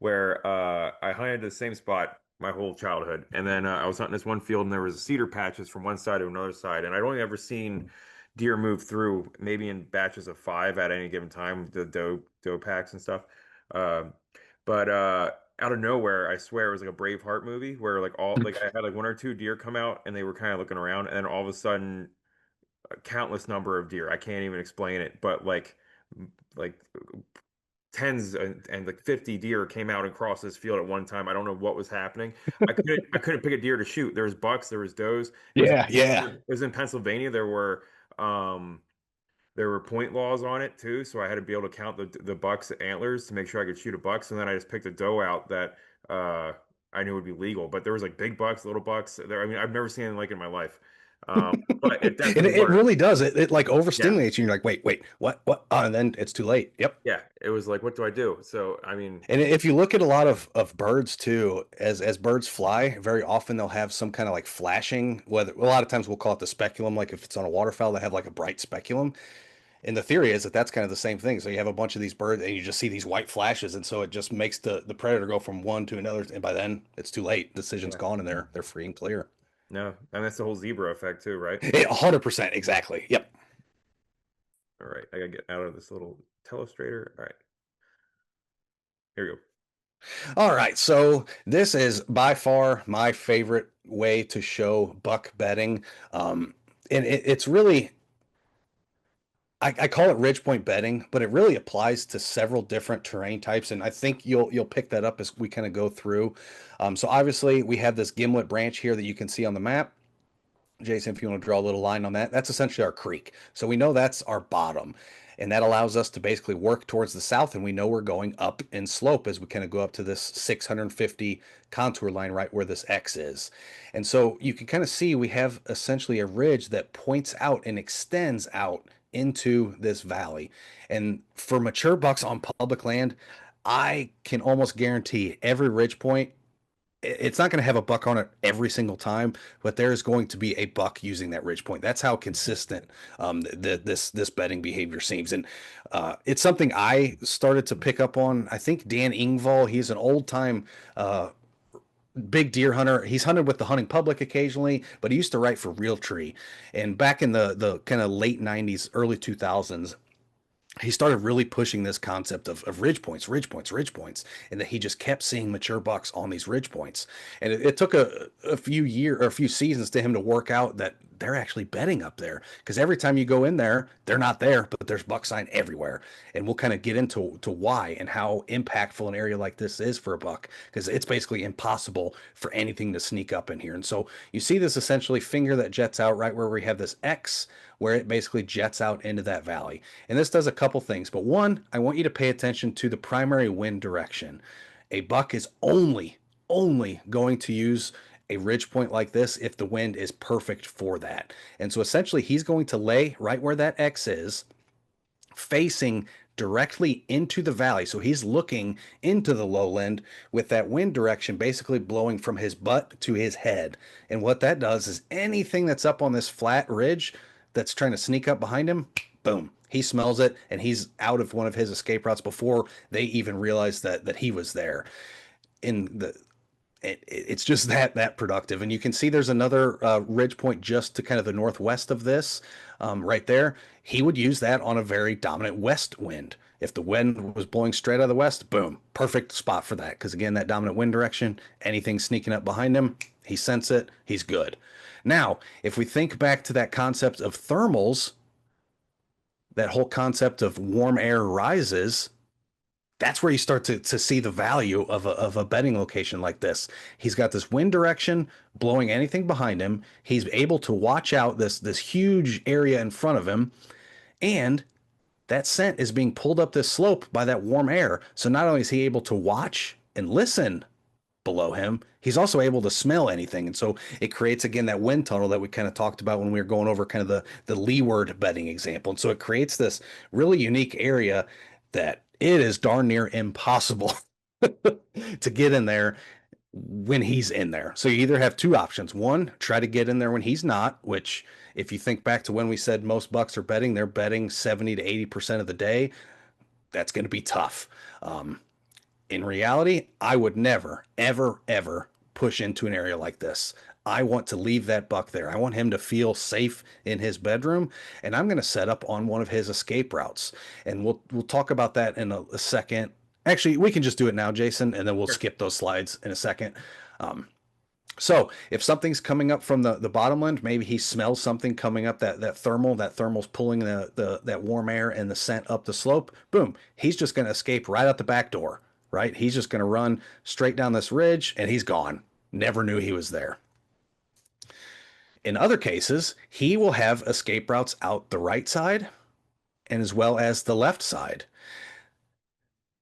where I hunted the same spot my whole childhood, and then I was hunting this one field, and there was cedar patches from one side to another side, and I'd only ever seen deer move through maybe in batches of five at any given time, the doe packs and stuff. Um, but out of nowhere, I swear it was like a Braveheart movie where like I had like one or two deer come out, and they were kind of looking around, and then all of a sudden a countless number of deer. I can't even explain it, but like tens and like 50 deer came out and crossed this field at one time. I don't know what was happening. I couldn't pick a deer to shoot. There was bucks, there was does. Yeah, yeah. It was in Pennsylvania. Um there were point laws on it too, so I had to be able to count the buck's antlers to make sure I could shoot a buck. So then I just picked a doe out that I knew would be legal. But there was like big bucks, little bucks. There, I mean, I've never seen anything like it in my life. But it And definitely it worked. really does. It like Yeah. overstimulates you. And you're like, wait, what? Oh, and then it's too late. Yep. Yeah, it was like, what do I do? So, I mean, And if you look at a lot of birds too, as birds fly, very often they'll have some kind of like flashing. Whether a lot of times we'll call it the speculum. Like if it's on a waterfowl, they have like a bright speculum. And the theory is that that's kind of the same thing. So you have a bunch of these birds, and you just see these white flashes, and so it just makes the predator go from one to another. And by then, it's too late. Decision's yeah, gone, and they're free and clear. no, and that's the whole zebra effect too, right? 100% exactly. Yep. All right, I gotta get out of this little telestrator. All right, here we go. All right, so this is by far my favorite way to show buck bedding. And it's really, I call it ridge point bedding, but it really applies to several different terrain types. And I think you'll pick that up as we kind of go through. So obviously we have this gimlet branch here that you can see on the map. Jason, if you want to draw a little line on that, that's essentially our creek. So we know that's our bottom. And that allows us to basically work towards the south. And we know we're going up in slope as we kind of go up to this 650 contour line right where this X is. And so you can kind of see we have essentially a ridge that points out and extends out into this valley. And for mature bucks on public land, I can almost guarantee every ridge point it's not going to have a buck on it every single time, but there is going to be a buck using that ridge point. That's how consistent this betting behavior seems, and it's something I started to pick up on. I think Dan Ingval, he's an old time big deer hunter. He's hunted with the hunting public occasionally, but he used to write for Realtree. And back in the kind of late '90s, early 2000s, he started really pushing this concept of ridge points, ridge points, ridge points, and that he just kept seeing mature bucks on these ridge points. And it took a few year or a few seasons to him to work out that they're actually bedding up there because every time you go in there, they're not there, but there's buck sign everywhere. And we'll kind of get into why and how impactful an area like this is for a buck because it's basically impossible for anything to sneak up in here. And so you see this essentially finger that jets out right where we have this X where it basically jets out into that valley. And this does a couple things, but one, I want you to pay attention to the primary wind direction. A buck is only going to use a ridge point like this if the wind is perfect for that. And so essentially he's going to lay right where that X is, facing directly into the valley. So he's looking into the lowland with that wind direction basically blowing from his butt to his head. And what that does is anything that's up on this flat ridge that's trying to sneak up behind him, boom, he smells it and he's out of one of his escape routes before they even realize that he was there. In the it's just that productive. And you can see there's another ridge point just to kind of the northwest of this, right there. He would use that on a very dominant west wind. If the wind was blowing straight out of the west, boom, perfect spot for that. Because again, that dominant wind direction, anything sneaking up behind him, he senses it, he's good. Now, if we think back to that concept of thermals, that whole concept of warm air rises, that's where you start to see the value of a bedding location like this. He's got this wind direction blowing anything behind him. He's able to watch out this huge area in front of him, and that scent is being pulled up this slope by that warm air. So not only is he able to watch and listen below him, he's also able to smell anything. And so it creates again that wind tunnel that we kind of talked about when we were going over kind of the leeward bedding example. And so it creates this really unique area that it is darn near impossible to get in there when he's in there. So you either have two options. One, try to get in there when he's not, which if you think back to when we said most bucks are betting, they're betting 70 to 80% of the day. That's going to be tough. In reality, I would never, ever, ever push into an area like this. I want to leave that buck there. I want him to feel safe in his bedroom, and I'm going to set up on one of his escape routes. And we'll talk about that in a second. Actually, we can just do it now, Jason, and then we'll Sure. skip those slides in a second. Um, so if something's coming up from the bottomland, maybe he smells something coming up that thermal's pulling that warm air and the scent up the slope. Boom, he's just going to escape right out the back door, right? He's just going to run straight down this ridge and he's gone. Never knew he was there. In other cases, he will have escape routes out the right side and as well as the left side.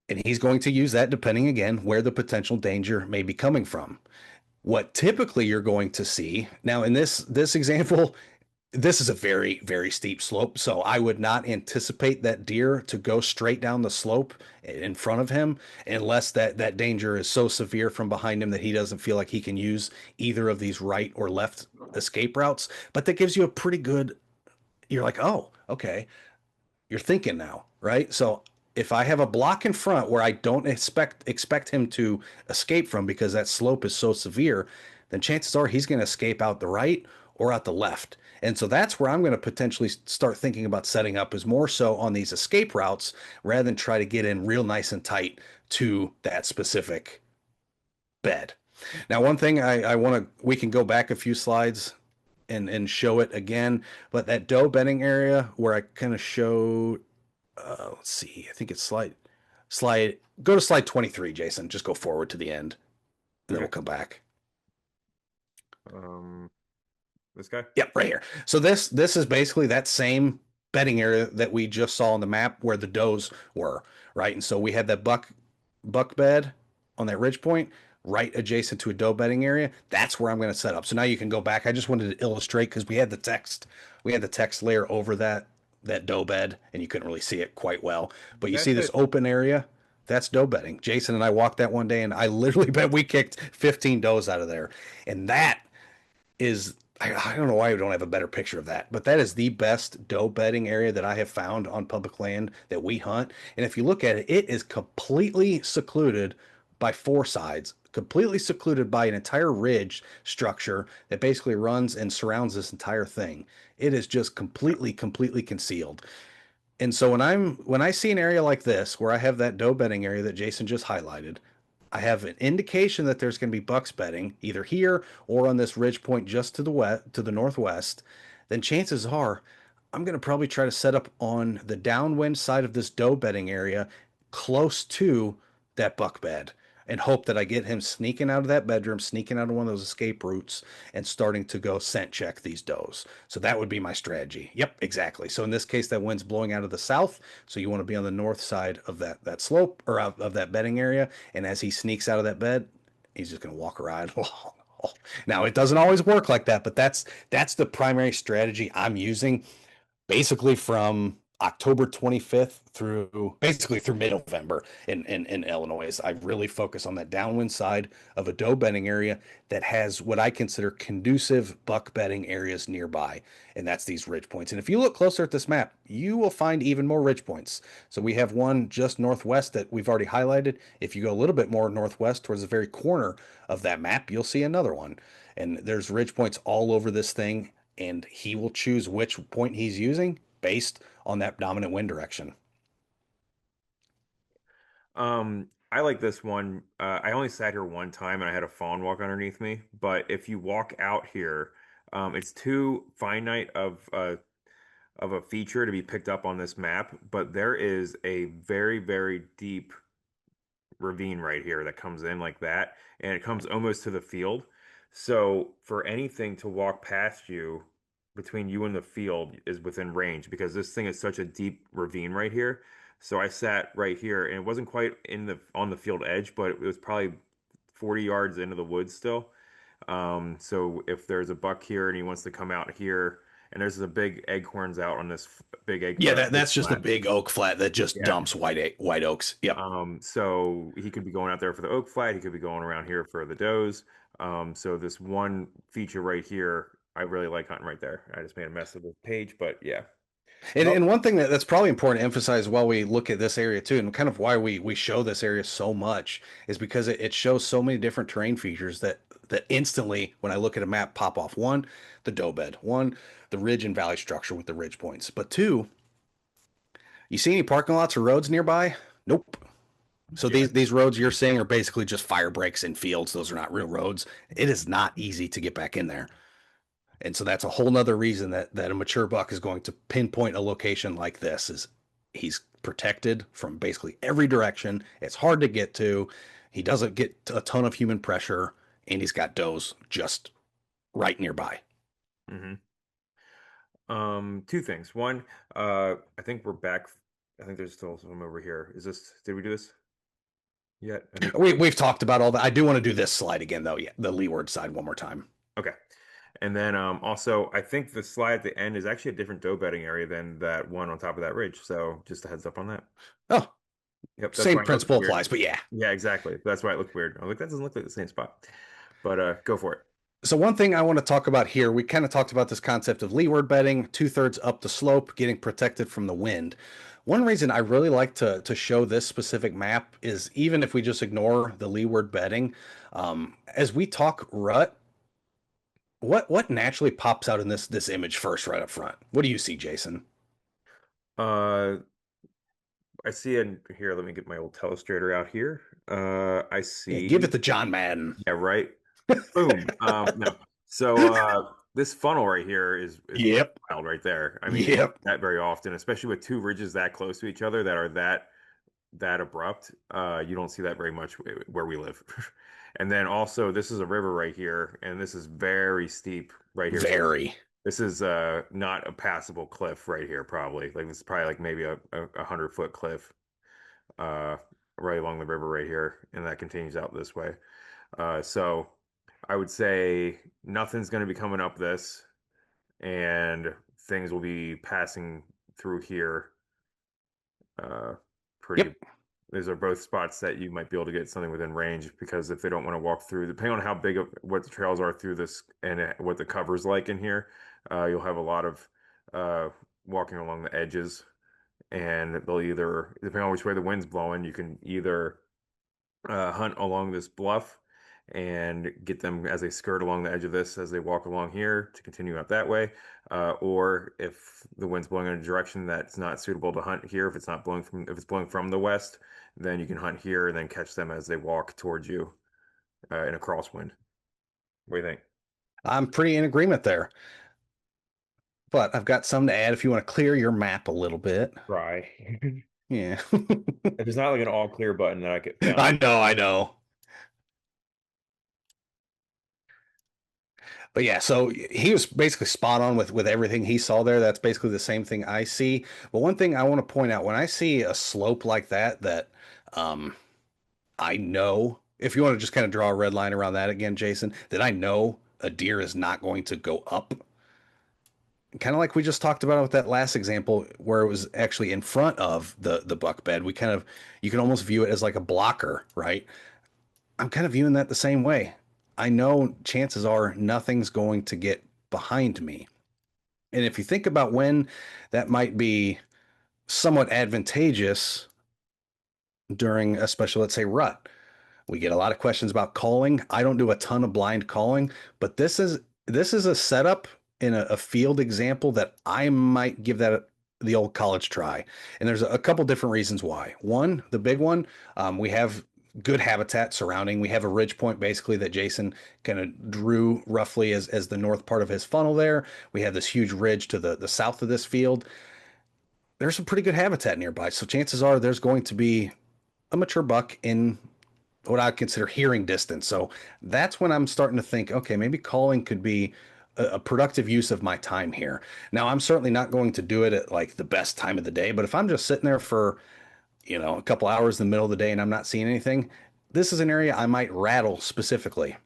And he's going to use that depending again where the potential danger may be coming from. What typically you're going to see now in this example, this is a very steep slope, so I would not anticipate that deer to go straight down the slope in front of him unless that danger is so severe from behind him that he doesn't feel like he can use either of these right or left escape routes. But that gives you a pretty good, you're like, oh, okay, you're thinking now, right? So if I have a block in front where I don't expect him to escape from because that slope is so severe, then chances are he's going to escape out the right or out the left. And so that's where I'm going to potentially start thinking about setting up is more so on these escape routes rather than try to get in real nice and tight to that specific bed. Now, one thing I want to, we can go back a few slides and show it again, but that doe bedding area where I kind of showed let's see. I think it's go to slide 23, Jason. Just go forward to the end and then we'll Okay. come back. Um, This guy? Yep, right here. So this is basically that same bedding area that we just saw on the map where the does were, right? And so we had that buck bed on that ridge point right adjacent to a doe bedding area. That's where I'm going to set up. So now you can go back. I just wanted to illustrate because we had the text layer over that doe bed, and you couldn't really see it quite well. But you see That's this it. open area. That's doe bedding. Jason and I walked that one day, and I literally bet we kicked 15 does out of there. And that is I don't know why we don't have a better picture of that, but that is the best doe bedding area that I have found on public land that we hunt. And if you look at it, it is completely secluded by four sides, completely secluded by an entire ridge structure that basically runs and surrounds this entire thing. It is just completely concealed. And so when I see an area like this where I have that doe bedding area that Jason just highlighted, I have an indication that there's going to be bucks bedding either here or on this ridge point just to the west, to the northwest. Then chances are I'm going to probably try to set up on the downwind side of this doe bedding area close to that buck bed and hope that I get him sneaking out of that bedroom, sneaking out of one of those escape routes, and starting to go scent check these does. So that would be my strategy. Yep, exactly. So in this case, that wind's blowing out of the south, so you want to be on the north side of that slope or of that bedding area. And as he sneaks out of that bed, he's just going to walk around. Now it doesn't always work like that, but that's the primary strategy I'm using basically from October 25th through basically through mid-November in Illinois. I really focus on that downwind side of a doe bedding area that has what I consider conducive buck bedding areas nearby, and that's these ridge points. And if you look closer at this map, you will find even more ridge points. So we have one just northwest that we've already highlighted. If you go a little bit more northwest towards the very corner of that map, you'll see another one. And there's ridge points all over this thing, and he will choose which point he's using based on that dominant wind direction. I like this one. I only sat here one time and I had a fawn walk underneath me. But if you walk out here, it's too finite of a feature to be picked up on this map. But there is a very deep ravine right here that comes in like that, and it comes almost to the field. So for anything to walk past you between you and the field is within range because this thing is such a deep ravine right here. So I sat right here and it wasn't quite in the on the field edge, but it was probably 40 yards into the woods still. So if there's a buck here and he wants to come out here, and there's a big acorns out on this big egg Yeah, big that's just a flat. big oak flat that just Yeah. dumps white oaks. Yep. So he could be going out there for the oak flat. He could be going around here for the does. So this one feature right here, I really like hunting right there. I just made a mess of the page, but yeah. Well, And one thing that's probably important to emphasize while we look at this area too, and kind of why we show this area so much, is because it shows so many different terrain features that instantly, when I look at a map, pop off. One, the doe bed. One, the ridge and valley structure with the ridge points. But two, you see any parking lots or roads nearby? Nope. So yeah. these roads you're seeing are basically just fire breaks in fields. Those are not real roads. It is not easy to get back in there. And so that's a whole nother reason that a mature buck is going to pinpoint a location like this is he's protected from basically every direction. It's hard to get to. He doesn't get a ton of human pressure, and he's got does just right nearby. hmm Two things. One, I think we're back. I think there's still some over here. Did we do this yet? I think, We've talked about all that. I do want to do this slide again though. Yeah, the leeward side one more time. okay. And then also, I think the slide at the end is actually a different doe bedding area than that one on top of that ridge. So just a heads up on that. Oh, Yep, that's same why it looks principle weird. applies, but yeah. Yeah, exactly. That's why it looked weird. I was like, that doesn't look like the same spot. But go for it. So one thing I want to talk about here, we kind of talked about this concept of leeward bedding, 2/3 up the slope, getting protected from the wind. One reason I really like to show this specific map is even if we just ignore the leeward bedding, as we talk rut, what naturally pops out in this image first right up front? What do you see, Jason? Uh, I see it here. Let me get my old telestrator out here. I Yeah, give see. it the John Madden. Yeah, right. Boom. No. So this funnel right here is Yep. wild right there. I mean, you don't Yep. see that very often, especially with two ridges that close to each other that are that abrupt. You don't see that very much where we live. And then also, this is a river right here, and this is very steep. right here. So Very. this is not a passable cliff right here, probably. Like this is probably like maybe a 100-foot cliff uh right along the river right here, and that continues out this way. So I would say nothing's going to be coming up this, and things will be passing through here. Uh, pretty. Yep. These are both spots that you might be able to get something within range because if they don't want to walk through, depending on how big of what the trails are through this and what the cover's like in here, you'll have a lot of uh, walking along the edges, and they'll either, depending on which way the wind's blowing, you can either hunt along this bluff and get them as they skirt along the edge of this as they walk along here to continue out that way. Or if the wind's blowing in a direction that's not suitable to hunt here, if it's blowing from the west, then you can hunt here and then catch them as they walk towards you in a crosswind. What do you think? I'm pretty in agreement there. But I've got some to add if you want to clear your map a little bit. Try. Yeah. If it's not like an all clear button that I get found, I know, I know. But yeah, so he was basically spot on with everything he saw there. That's basically the same thing I see. But one thing I want to point out when I see a slope like that um I know if you want to just kind of draw a red line around that again, Jason, that I know a deer is not going to go up. Kind of like we just talked about with that last example where it was actually in front of the buck bed. We kind of you can almost view it as like a blocker, right? I'm kind of viewing that the same way. I know chances are nothing's going to get behind me. And if you think about when that might be somewhat advantageous during a special, let's say, rut, we get a lot of questions about calling. I don't do a ton of blind calling, but this is a setup in a field example that I might give that the old college try. And there's a couple different reasons why. One, the big one, we have good habitat surrounding. We have a ridge point basically that Jason kind of drew roughly as the north part of his funnel there. We have this huge ridge to the south of this field. There's some pretty good habitat nearby. So chances are there's going to be a mature buck in what I consider hearing distance. So that's when I'm starting to think, okay, maybe calling could be a productive use of my time here. Now, I'm certainly not going to do it at like the best time of the day, but if I'm just sitting there for, a couple hours in the middle of the day and I'm not seeing anything, this is an area I might rattle specifically.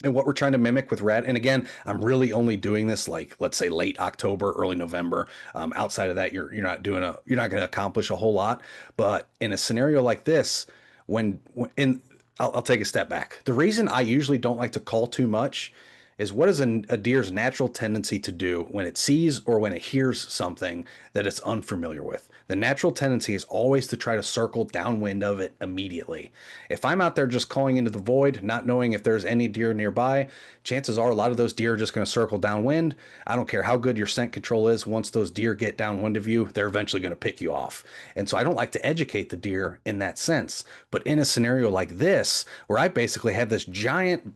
And what we're trying to mimic with red, and again, I'm really only doing this like let's say late October, early November. Outside of that, you're not going to accomplish a whole lot. But in a scenario like this, when in I'll take a step back. The reason I usually don't like to call too much is what is a deer's natural tendency to do when it sees or when it hears something that it's unfamiliar with. The natural tendency is always to try to circle downwind of it immediately. If I'm out there just calling into the void, not knowing if there's any deer nearby, chances are a lot of those deer are just going to circle downwind. I don't care how good your scent control is. Once those deer get downwind of you, they're eventually going to pick you off. And so I don't like to educate the deer in that sense. But in a scenario like this, where I basically have this giant,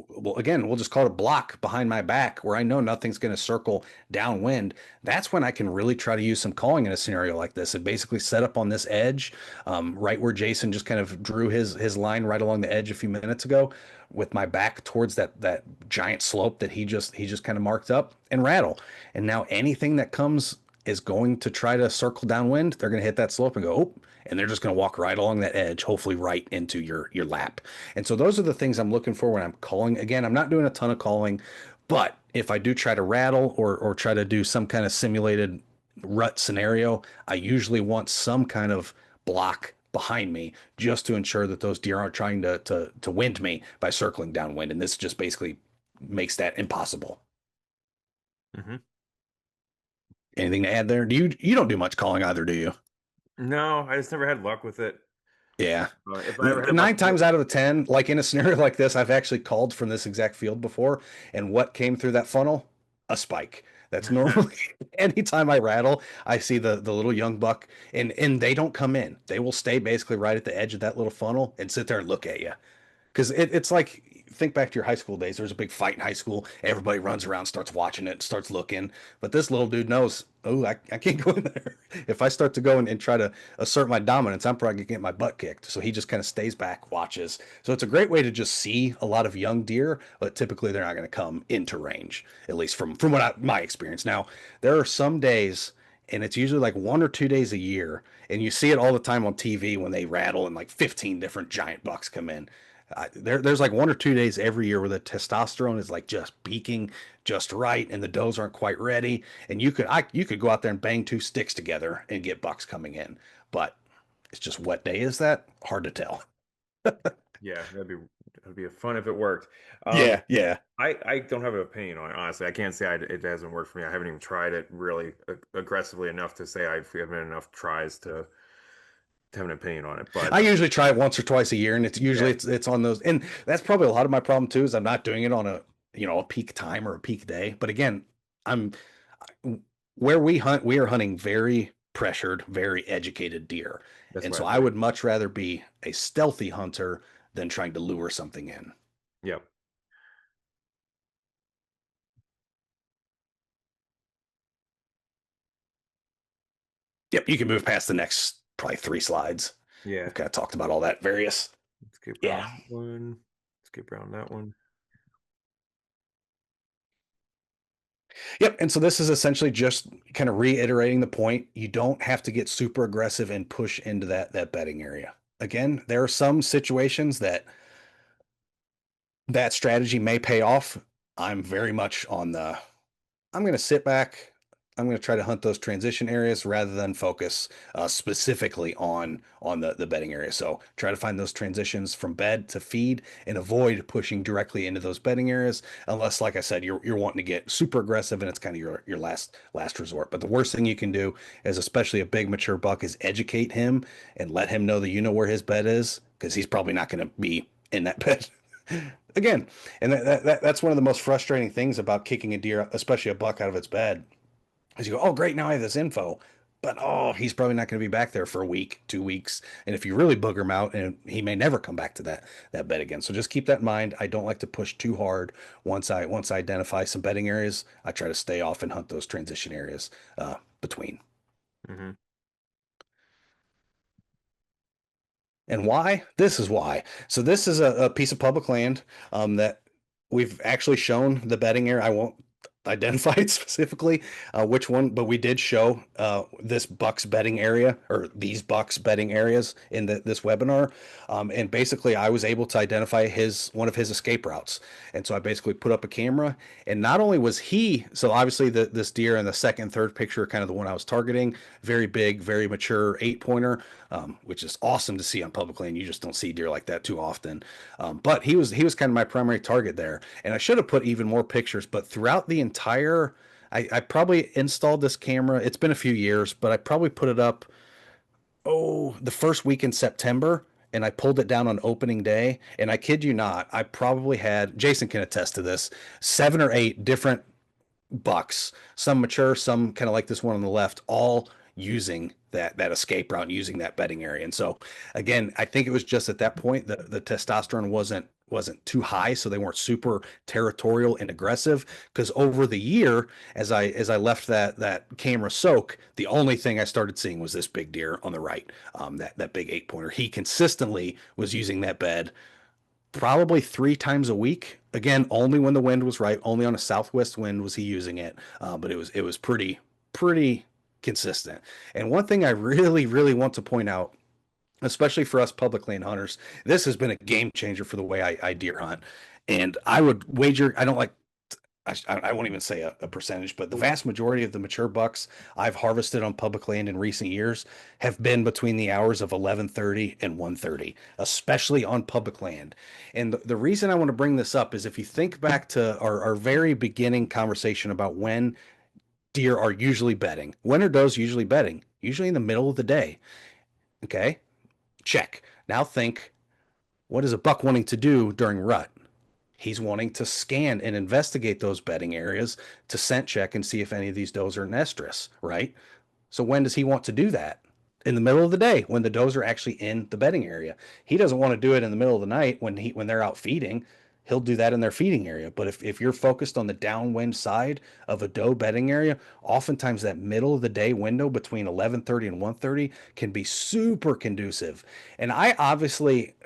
well, again, we'll just call it a block behind my back where I know nothing's going to circle downwind. That's when I can really try to use some calling in a scenario like this and basically set up on this edge, right where Jason just kind of drew his line right along the edge a few minutes ago, with my back towards that giant slope that he just kind of marked up and rattle. And now anything that comes is going to try to circle downwind. They're going to hit that slope and go, oh, and they're just going to walk right along that edge, hopefully right into your lap. And so those are the things I'm looking for when I'm calling. Again, I'm not doing a ton of calling, but if I do try to rattle or try to do some kind of simulated rut scenario, I usually want some kind of block behind me just to ensure that those deer aren't trying to wind me by circling downwind. And this just basically makes that impossible. hmm Anything to add there? You don't do much calling either, do you? No, I just never had luck with it. Yeah. If I ever had luck Nine with times out of the 10, like in a scenario like this, I've actually called from this exact field before. And what came through that funnel? A spike. That's it. normally anytime I rattle, I see the little young buck and they don't come in. They will stay basically right at the edge of that little funnel and sit there and look at you. Because it's like think back to your high school days. There was a big fight in high school. Everybody runs around, starts watching it, starts looking. But this little dude knows, oh, I can't go in there. If I start to go and try to assert my dominance, I'm probably gonna get my butt kicked. So he just kind of stays back, watches. So it's a great way to just see a lot of young deer, but typically they're not going to come into range, at least from my experience. Now, there are some days, and it's usually like 1 or 2 days a year, and you see it all the time on TV when they rattle and like 15 different giant bucks come in. There's like 1 or 2 days every year where the testosterone is like just peaking just right, and the does aren't quite ready, and you could go out there and bang two sticks together and get bucks coming in, but it's just what day is that? Hard to tell. Yeah, that'd be fun if it worked. Um, Yeah, yeah. I don't have an opinion on it, honestly. I can't say it hasn't worked for me. I haven't even tried it really aggressively enough to say I've given it enough tries to have an opinion on it. But I usually try it once or twice a year, and it's usually yeah, it's on those, and that's probably a lot of my problem too. Is I'm not doing it on a peak time or a peak day. But again, I'm where we hunt. We are hunting very pressured, very educated deer, that's and what so I I think. would much rather be a stealthy hunter than trying to lure something in. Yep. Yep, you can move past the next probably 3 slides. Yeah. We've kind of talked about all that various. Skip Yeah. around that one. Skip around that one. Yep. And so this is essentially just kind of reiterating the point. You don't have to get super aggressive and push into that bedding area. Again, there are some situations that strategy may pay off. I'm very much on the I'm going to sit back. I'm going to try to hunt those transition areas rather than focus specifically on the bedding area. So try to find those transitions from bed to feed and avoid pushing directly into those bedding areas, unless, like I said, you're wanting to get super aggressive and it's kind of your last resort. But the worst thing you can do, is especially a big mature buck, is educate him and let him know that you know where his bed is, because he's probably not going to be in that bed again. And that's one of the most frustrating things about kicking a deer, especially a buck, out of its bed, is you go, oh, great, now I have this info. But oh, he's probably not going to be back there for a week, 2 weeks. And if you really booger him out, and he may never come back to that bed again. So just keep that in mind. I don't like to push too hard. Once I identify some bedding areas, I try to stay off and hunt those transition areas between. Hmm. And why? This is why. So this is a piece of public land that we've actually shown the bedding area. I won't identify it specifically which one, but we did show this buck's bedding area, or these bucks bedding areas, in this webinar. And basically, I was able to identify one of his escape routes. And so I basically put up a camera, and not only was so obviously this deer in the second, third picture, kind of the one I was targeting, very big, very mature 8 pointer, which is awesome to see on public land. You just don't see deer like that too often. But he was kind of my primary target there, and I should have put even more pictures. But throughout the entire, I probably installed this camera. It's been a few years, but I probably put it up, the first week in September, and I pulled it down on opening day. And I kid you not, I probably had, Jason can attest to this, 7 or 8 different bucks, some mature, some kind of like this one on the left, all using that escape route, using that bedding area. And so again, I think it was just at that point the testosterone wasn't too high, so they weren't super territorial and aggressive. Because over the year, as I left that camera soak, the only thing I started seeing was this big deer on the right, that big 8 pointer. He consistently was using that bed probably 3 times a week. Again, only when the wind was right. Only on a southwest wind was he using it. But it was pretty consistent. And one thing I really really want to point out, especially for us public land hunters, this has been a game changer for the way I deer hunt. And I would wager, I don't like, I won't even say a percentage, but the vast majority of the mature bucks I've harvested on public land in recent years have been between the hours of 11:30 and 1:30, especially on public land. And the reason I want to bring this up is, if you think back to our very beginning conversation about when deer are usually bedding, when are does usually bedding? Usually in the middle of the day. Okay, check. Now think, what is a buck wanting to do during rut? He's wanting to scan and investigate those bedding areas to scent check and see if any of these does are nestrous, right? So when does he want to do that? In the middle of the day, when the does are actually in the bedding area. He doesn't want to do it in the middle of the night when they're out feeding. he'll do that in their feeding area. But if you're focused on the downwind side of a doe bedding area, oftentimes that middle of the day window between 11:30 and 1:30 can be super conducive. And I obviously,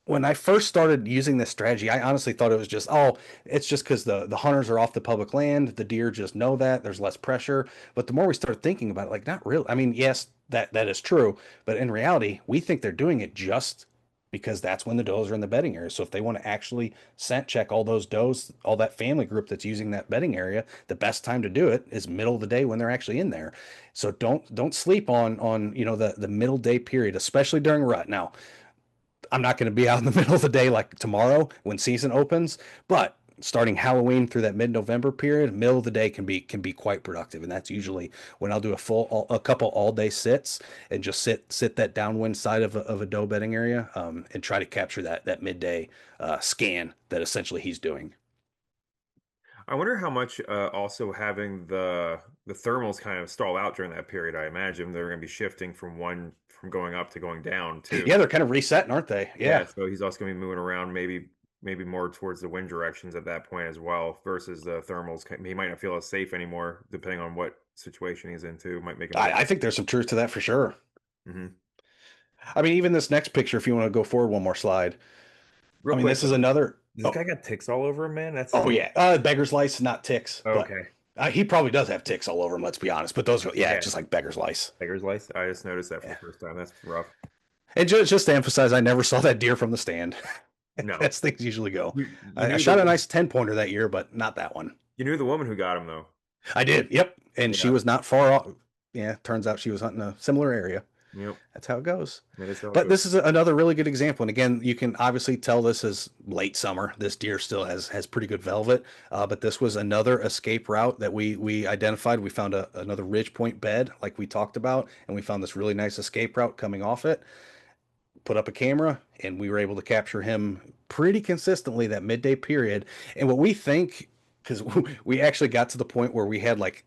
when I first started using this strategy, I honestly thought it was just, oh, it's just because the hunters are off the public land. The deer just know that there's less pressure. But the more we started thinking about it, like, not really. I mean, yes, that is true. But in reality, we think they're doing it just because that's when the does are in the bedding area. So if they want to actually scent check all those does, all that family group that's using that bedding area, the best time to do it is middle of the day when they're actually in there. So don't sleep on the middle day period, especially during rut. Now, I'm not going to be out in the middle of the day like tomorrow when season opens, but starting Halloween through that mid-November period, middle of the day can be quite productive, and that's usually when I'll do a couple all day sits and just sit that downwind side of a doe bedding area, and try to capture that midday scan that essentially he's doing. I wonder how much also having the thermals kind of stall out during that period. I imagine they're going to be shifting from going up to going down too. Yeah, they're kind of resetting, aren't they? Yeah, Yeah. so he's also going to be moving around, maybe more towards the wind directions at that point as well. Versus the thermals, he might not feel as safe anymore, depending on what situation he's into. Might make him a I little. think there's some truth to that for sure. Mhm. I mean, even this next picture, if you want to go forward one more slide. I Real mean, quick this is though, another. this Oh, guy got ticks all over him, man. oh yeah, beggar's lice, not ticks, but Okay. he probably does have ticks all over him. Let's be honest. But those are, yeah, Yeah, just like beggar's lice. tiger's lice. I just noticed that for the Yeah. first time. That's rough. And just to emphasize, I never saw that deer from the stand. No, As things usually go. you I knew the shot a nice 10 pointer that year, but not that one. you knew the woman who got him though. I did. Yep. And she Yeah. was not far off. Yeah. Turns out she was hunting a similar area. Yep. That's how it goes. That is how it But goes. this is another really good example. And again, you can obviously tell this is late summer. This deer still has pretty good velvet. But this was another escape route that we identified. We found another ridge point bed, like we talked about, and we found this really nice escape route coming off it. Put up a camera, and we were able to capture him pretty consistently that midday period. And what we think, because we actually got to the point where we had like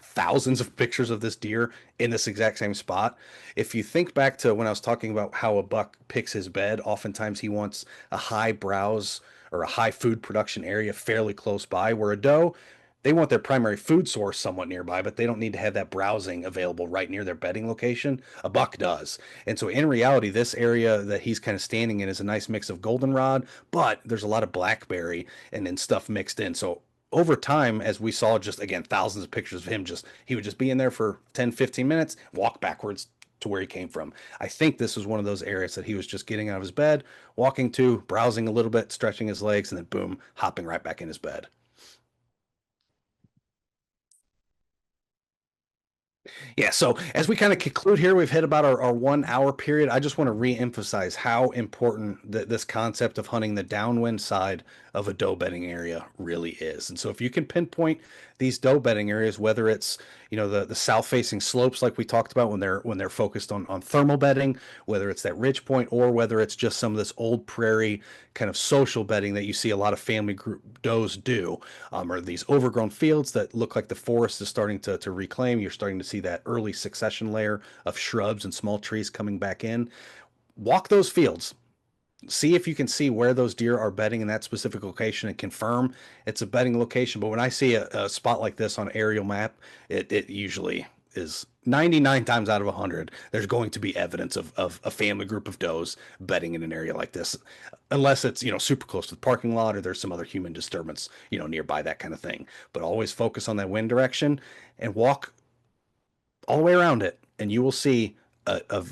thousands of pictures of this deer in this exact same spot. If you think back to when I was talking about how a buck picks his bed, oftentimes he wants a high browse or a high food production area fairly close by, where a doe, they want their primary food source somewhat nearby, but they don't need to have that browsing available right near their bedding location. A buck does. And so in reality, this area that he's kind of standing in is a nice mix of goldenrod, but there's a lot of blackberry and then stuff mixed in. So over time, as we saw, just again thousands of pictures of him, just he would just be in there for 10-15 minutes, walk backwards to where he came from. I think this was one of those areas that he was just getting out of his bed, walking to, browsing a little bit, stretching his legs, and then boom, hopping right back in his bed. Yeah, so as we kind of conclude here, we've hit about our 1 hour period. I just want to re-emphasize how important this concept of hunting the downwind side of a doe bedding area really is. And so if you can pinpoint these doe bedding areas, whether it's the south facing slopes like we talked about when they're focused on thermal bedding, whether it's that ridge point, or whether it's just some of this old prairie kind of social bedding that you see a lot of family group does do, or these overgrown fields that look like the forest is starting to reclaim. You're starting to see that early succession layer of shrubs and small trees coming back in. Walk those fields, see if you can see where those deer are bedding in that specific location and confirm it's a bedding location. But when I see a spot like this on an aerial map, it usually is 99 times out of 100 there's going to be evidence of a family group of does bedding in an area like this, unless it's super close to the parking lot or there's some other human disturbance nearby, that kind of thing. But always focus on that wind direction and walk all the way around it, and you will see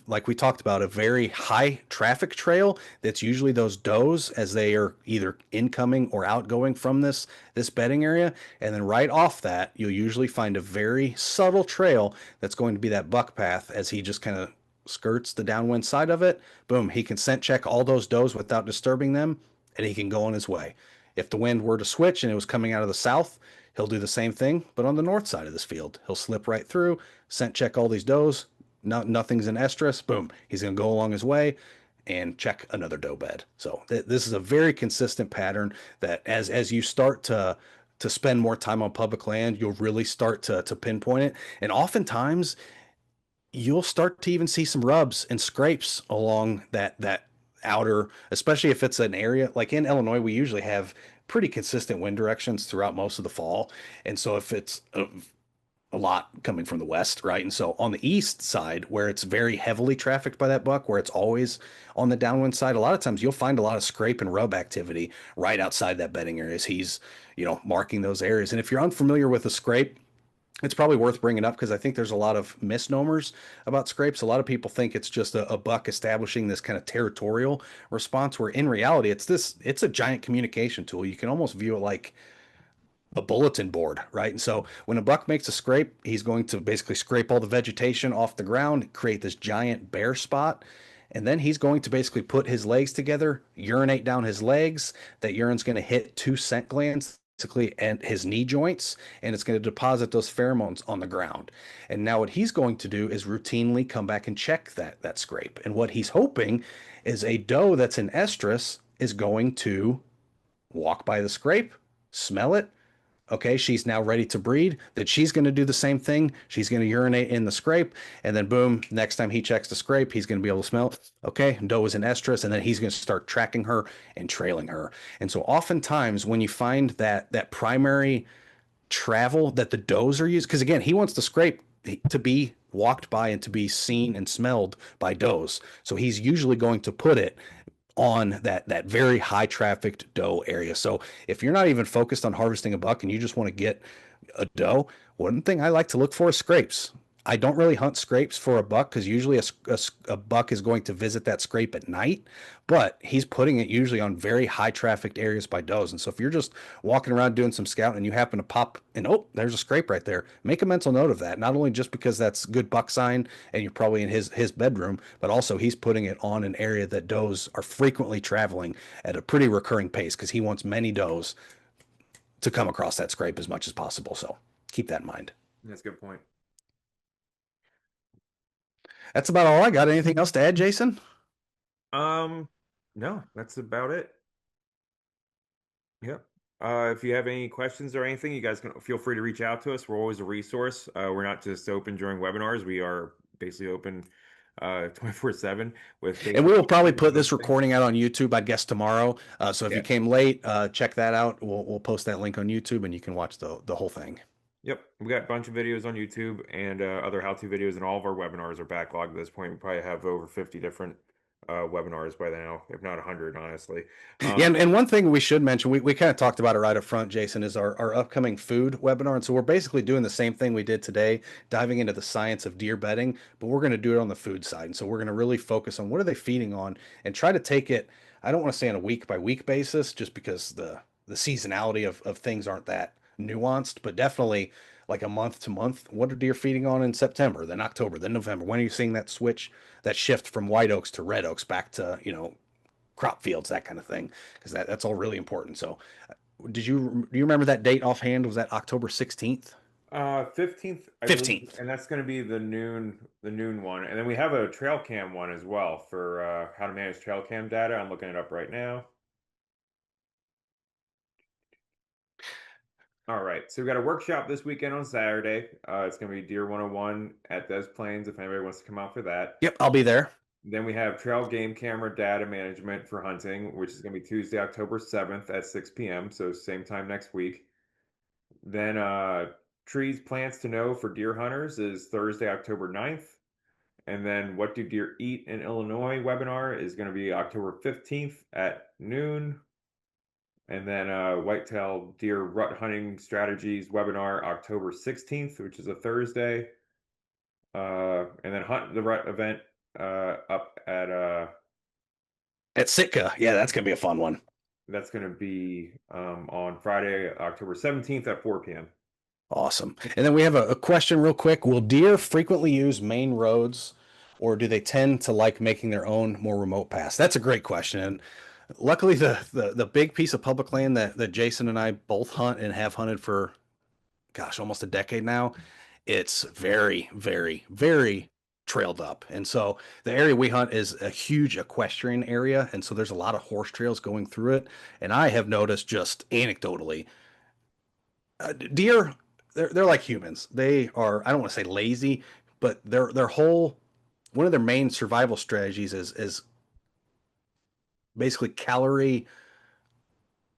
like we talked about, a very high traffic trail that's usually those does as they are either incoming or outgoing from this bedding area. And then right off that, you'll usually find a very subtle trail that's going to be that buck path as he just kind of skirts the downwind side of it. Boom, he can scent check all those does without disturbing them, and he can go on his way. If the wind were to switch and it was coming out of the south, he'll do the same thing, but on the north side of this field. He'll slip right through, scent check all these does. Nothing's in estrus. Boom, he's going to go along his way and check another doe bed. So this is a very consistent pattern that as you start to spend more time on public land, you'll really start to pinpoint it. And oftentimes you'll start to even see some rubs and scrapes along that outer, especially if it's an area like in Illinois, we usually have pretty consistent wind directions throughout most of the fall. And so if it's a lot coming from the west, right? And so on the east side, where it's very heavily trafficked by that buck, where it's always on the downwind side, a lot of times you'll find a lot of scrape and rub activity right outside that bedding area as he's, marking those areas. And if you're unfamiliar with a scrape, it's probably worth bringing up because I think there's a lot of misnomers about scrapes. A lot of people think it's just a buck establishing this kind of territorial response, where in reality, it's a giant communication tool. You can almost view it like a bulletin board, right? And so when a buck makes a scrape, he's going to basically scrape all the vegetation off the ground, create this giant bare spot, and then he's going to basically put his legs together, urinate down his legs. That urine's going to hit two scent glands, basically, and his knee joints, and it's going to deposit those pheromones on the ground. And now what he's going to do is routinely come back and check that scrape. And what he's hoping is a doe that's in estrus is going to walk by the scrape, smell it. Okay, she's now ready to breed. That she's going to do the same thing. She's going to urinate in the scrape, and then boom, next time he checks the scrape, he's going to be able to smell, okay, doe is in estrus, and then he's going to start tracking her and trailing her. And so oftentimes when you find that primary travel that the does are used, because again, he wants the scrape to be walked by and to be seen and smelled by does. So he's usually going to put it on that very high trafficked doe area. So if you're not even focused on harvesting a buck and you just want to get a doe, one thing I like to look for is scrapes. I don't really hunt scrapes for a buck because usually a buck is going to visit that scrape at night, but he's putting it usually on very high trafficked areas by does. And so if you're just walking around doing some scouting and you happen to pop and oh, there's a scrape right there, make a mental note of that. Not only just because that's good buck sign and you're probably in his bedroom, but also he's putting it on an area that does are frequently traveling at a pretty recurring pace because he wants many does to come across that scrape as much as possible. So keep that in mind. That's a good point. That's about all I got. Anything else to add, Jason? Um, no, that's about it. Yep. If you have any questions or anything, you guys can feel free to reach out to us. We're always a resource. We're not just open during webinars. We are basically open 24/7 with And we Facebook. will probably put this recording out on YouTube, I guess, tomorrow. So if you Yeah. came late, check that out. We'll post that link on YouTube and you can watch the whole thing. Yep. We got a bunch of videos on YouTube and other how-to videos, and all of our webinars are backlogged at this point. We probably have over 50 different webinars by now, if not 100, honestly. Yeah, and one thing we should mention, we kind of talked about it right up front, Jason, is our upcoming food webinar. And so we're basically doing the same thing we did today, diving into the science of deer bedding, but we're going to do it on the food side. And so we're going to really focus on what are they feeding on and try to take it, I don't want to say on a week by week basis, just because the seasonality of things aren't that nuanced, but definitely like a month to month. What are deer feeding on in September, then October, then November? When are you seeing that switch, that shift from white oaks to red oaks back to, crop fields, that kind of thing, because that's all really important. So, do you remember that date offhand? Was that October 16th? 15th, I believe, 15th. and that's going to be the noon one. And then we have a trail cam one as well for how to manage trail cam data. I'm looking it up right now. All right, so we got a workshop this weekend on Saturday. It's going to be Deer 101 at Des Plaines if anybody wants to come out for that. Yep, I'll be there. Then we have trail game camera data management for hunting, which is going to be Tuesday, October 7th at 6 p.m. So same time next week. Then trees, plants to know for deer hunters is Thursday, October 9th. And then What Do Deer Eat in Illinois webinar is going to be October 15th at noon. And then Whitetail Deer Rut Hunting Strategies webinar October 16th, which is a Thursday. And then Hunt the Rut event up At Sitka. Yeah, that's gonna be a fun one. that's going to be on Friday, October 17th at 4 p.m. Awesome. And then we have a question real quick. Will deer frequently use main roads, or do they tend to like making their own more remote paths? That's a great question. And luckily, the big piece of public land that Jason and I both hunt and have hunted for, gosh, almost a decade now, it's very, very, very trailed up. And so the area we hunt is a huge equestrian area. And so there's a lot of horse trails going through it. And I have noticed just anecdotally, deer, they're like humans. They are, I don't want to say lazy, but their whole, one of their main survival strategies is basically calorie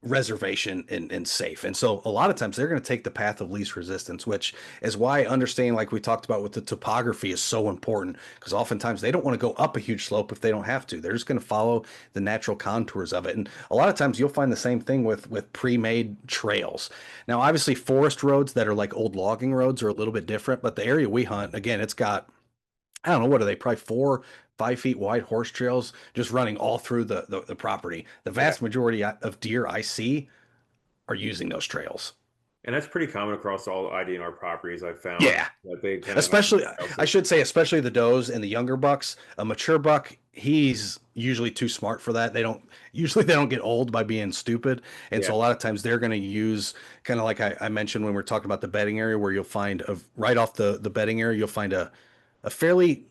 reservation and safe. And so a lot of times they're going to take the path of least resistance, which is why understanding, like we talked about with the topography, is so important because oftentimes they don't want to go up a huge slope if they don't have to. They're just going to follow the natural contours of it. And a lot of times you'll find the same thing with pre-made trails. Now, obviously, forest roads that are like old logging roads are a little bit different, but the area we hunt, again, it's got, I don't know, what are they? Probably 4, 5 feet wide horse trails just running all through the property. The Yeah. vast majority of deer I see are using those trails. And that's pretty common across all IDNR properties I've found Yeah. that they tend to have Especially, trail I system. should say, especially the does and the younger bucks. A mature buck, he's usually too smart for that. Usually they don't get old by being stupid. And Yeah. so a lot of times they're going to use kind of like I mentioned when we are talking about the bedding area where you'll find right off the bedding area, you'll find a fairly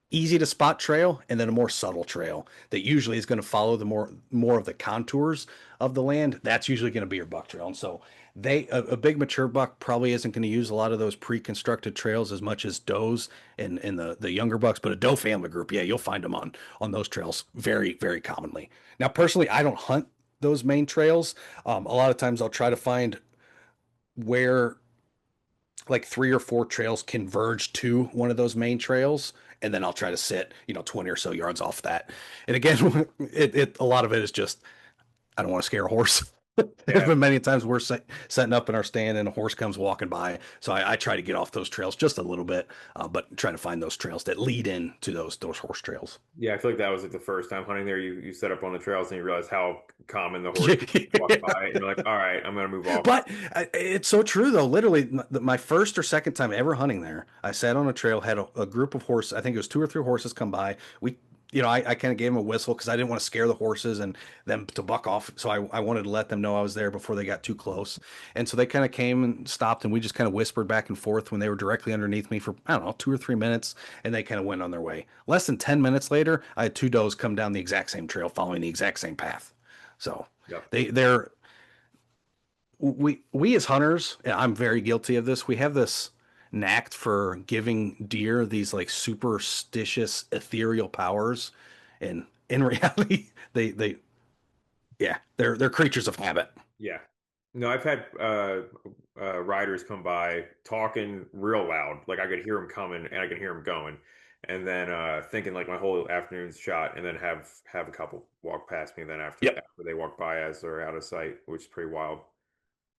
easy to spot trail and then a more subtle trail that usually is going to follow the more of the contours of the land. That's usually going to be your buck trail. And so a big mature buck probably isn't going to use a lot of those pre-constructed trails as much as does and the younger bucks, but a doe family group, yeah, you'll find them on those trails very, very commonly. Now, personally, I don't hunt those main trails. A lot of times I'll try to find where like 3 or 4 trails converge to one of those main trails, and then I'll try to sit 20 or so yards off that. And again, a lot of it is just I don't want to scare a horse. There's Yeah. been many times we're setting up in our stand and a horse comes walking by, so I try to get off those trails just a little bit, but trying to find those trails that lead in to those horse trails. Yeah, I feel like that was like the first time hunting there. You set up on the trails and you realize how common the horse walk by, and you're like, all right, I'm gonna move off. But it's so true though. Literally, my first or second time ever hunting there, I sat on a trail, had a group of horses. I think it was 2 or 3 horses come by. I kind of gave them a whistle because I didn't want to scare the horses and them to buck off. So I wanted to let them know I was there before they got too close. And so they kind of came and stopped, and we just kind of whispered back and forth when they were directly underneath me for, I don't know, 2 or 3 minutes, and they kind of went on their way. Less than 10 minutes later, I had two does come down the exact same trail, following the exact same path. So Yep. they're we as hunters, and I'm very guilty of this. We have this knack for giving deer these like superstitious ethereal powers, and in reality, they yeah, they're creatures of habit. Yeah. No, I've had riders come by talking real loud, like I could hear them coming and I could hear them going, and then thinking like my whole afternoon's shot, and then have a couple walk past me then Yep. after they walk by as they're out of sight, which is pretty wild.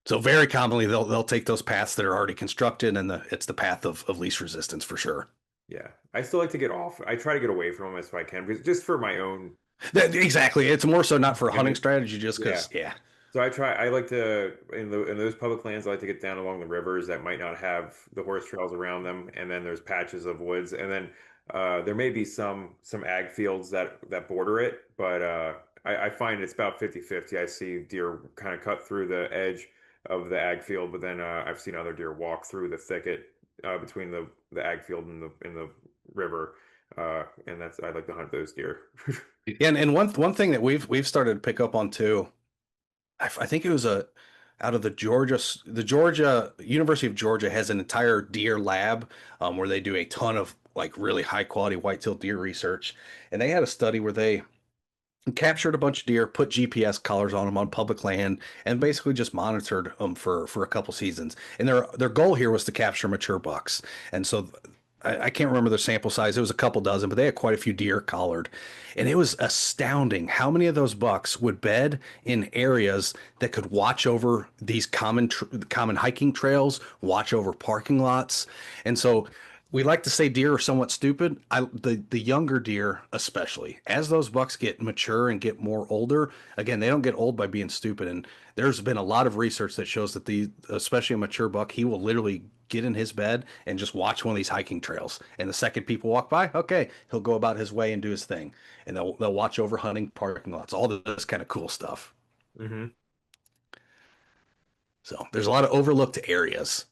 So very commonly they'll take those paths that are already constructed, and it's the path of least resistance for sure. Yeah, I still like to get off. I try to get away from them as if I can, because just for my own Exactly. It's more so not for a hunting image. strategy, just Yeah. because. Yeah. So I try. I like to in those public lands. I like to get down along the rivers that might not have the horse trails around them, and then there's patches of woods, and then there may be some ag fields that border it, but I find it's about 50-50. I see deer kind of cut through the edge of the ag field, but then I've seen other deer walk through the thicket between the ag field and the river, and that's I like to hunt those deer. And one thing that we've started to pick up on too, I think it was out of the Georgia University of Georgia has an entire deer lab, where they do a ton of like really high quality white-tailed deer research, and they had a study where they captured a bunch of deer, put GPS collars on them on public land, and basically just monitored them for a couple seasons. And their goal here was to capture mature bucks. And so I can't remember their sample size. It was a couple dozen, but they had quite a few deer collared. And it was astounding how many of those bucks would bed in areas that could watch over these common hiking trails, watch over parking lots. And so we like to say deer are somewhat stupid. The younger deer, especially, as those bucks get mature and get more older, again, they don't get old by being stupid. And there's been a lot of research that shows that especially a mature buck, he will literally get in his bed and just watch one of these hiking trails. And the second people walk by, okay, he'll go about his way and do his thing. And they'll watch over hunting parking lots, all this kind of cool stuff. Hmm. So there's a lot of overlooked areas.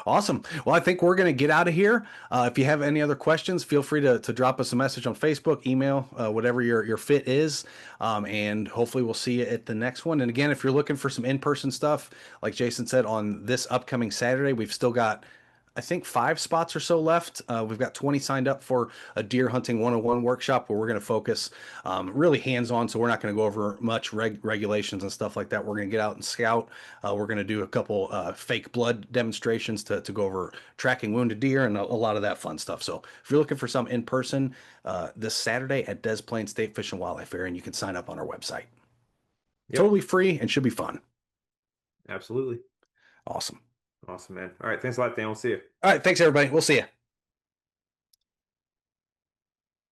Awesome. Well, I think we're going to get out of here. If you have any other questions, feel free to drop us a message on Facebook, email, whatever your fit is. And hopefully we'll see you at the next one. And again, if you're looking for some in-person stuff, like Jason said, on this upcoming Saturday, we've still got I think 5 spots or so left. We've got 20 signed up for a deer hunting 101 workshop where we're going to focus really hands-on. So we're not going to go over much regulations and stuff like that. We're going to get out and scout. We're going to do a couple fake blood demonstrations to go over tracking wounded deer and a lot of that fun stuff. So if you're looking for some in person, this Saturday at Des Plaines State Fish and Wildlife Fair, and you can sign up on our website. Yep, Totally free and should be fun. absolutely. Awesome. Awesome, man. All right, thanks a lot, Dan. We'll see you. All right. Thanks, everybody. We'll see you.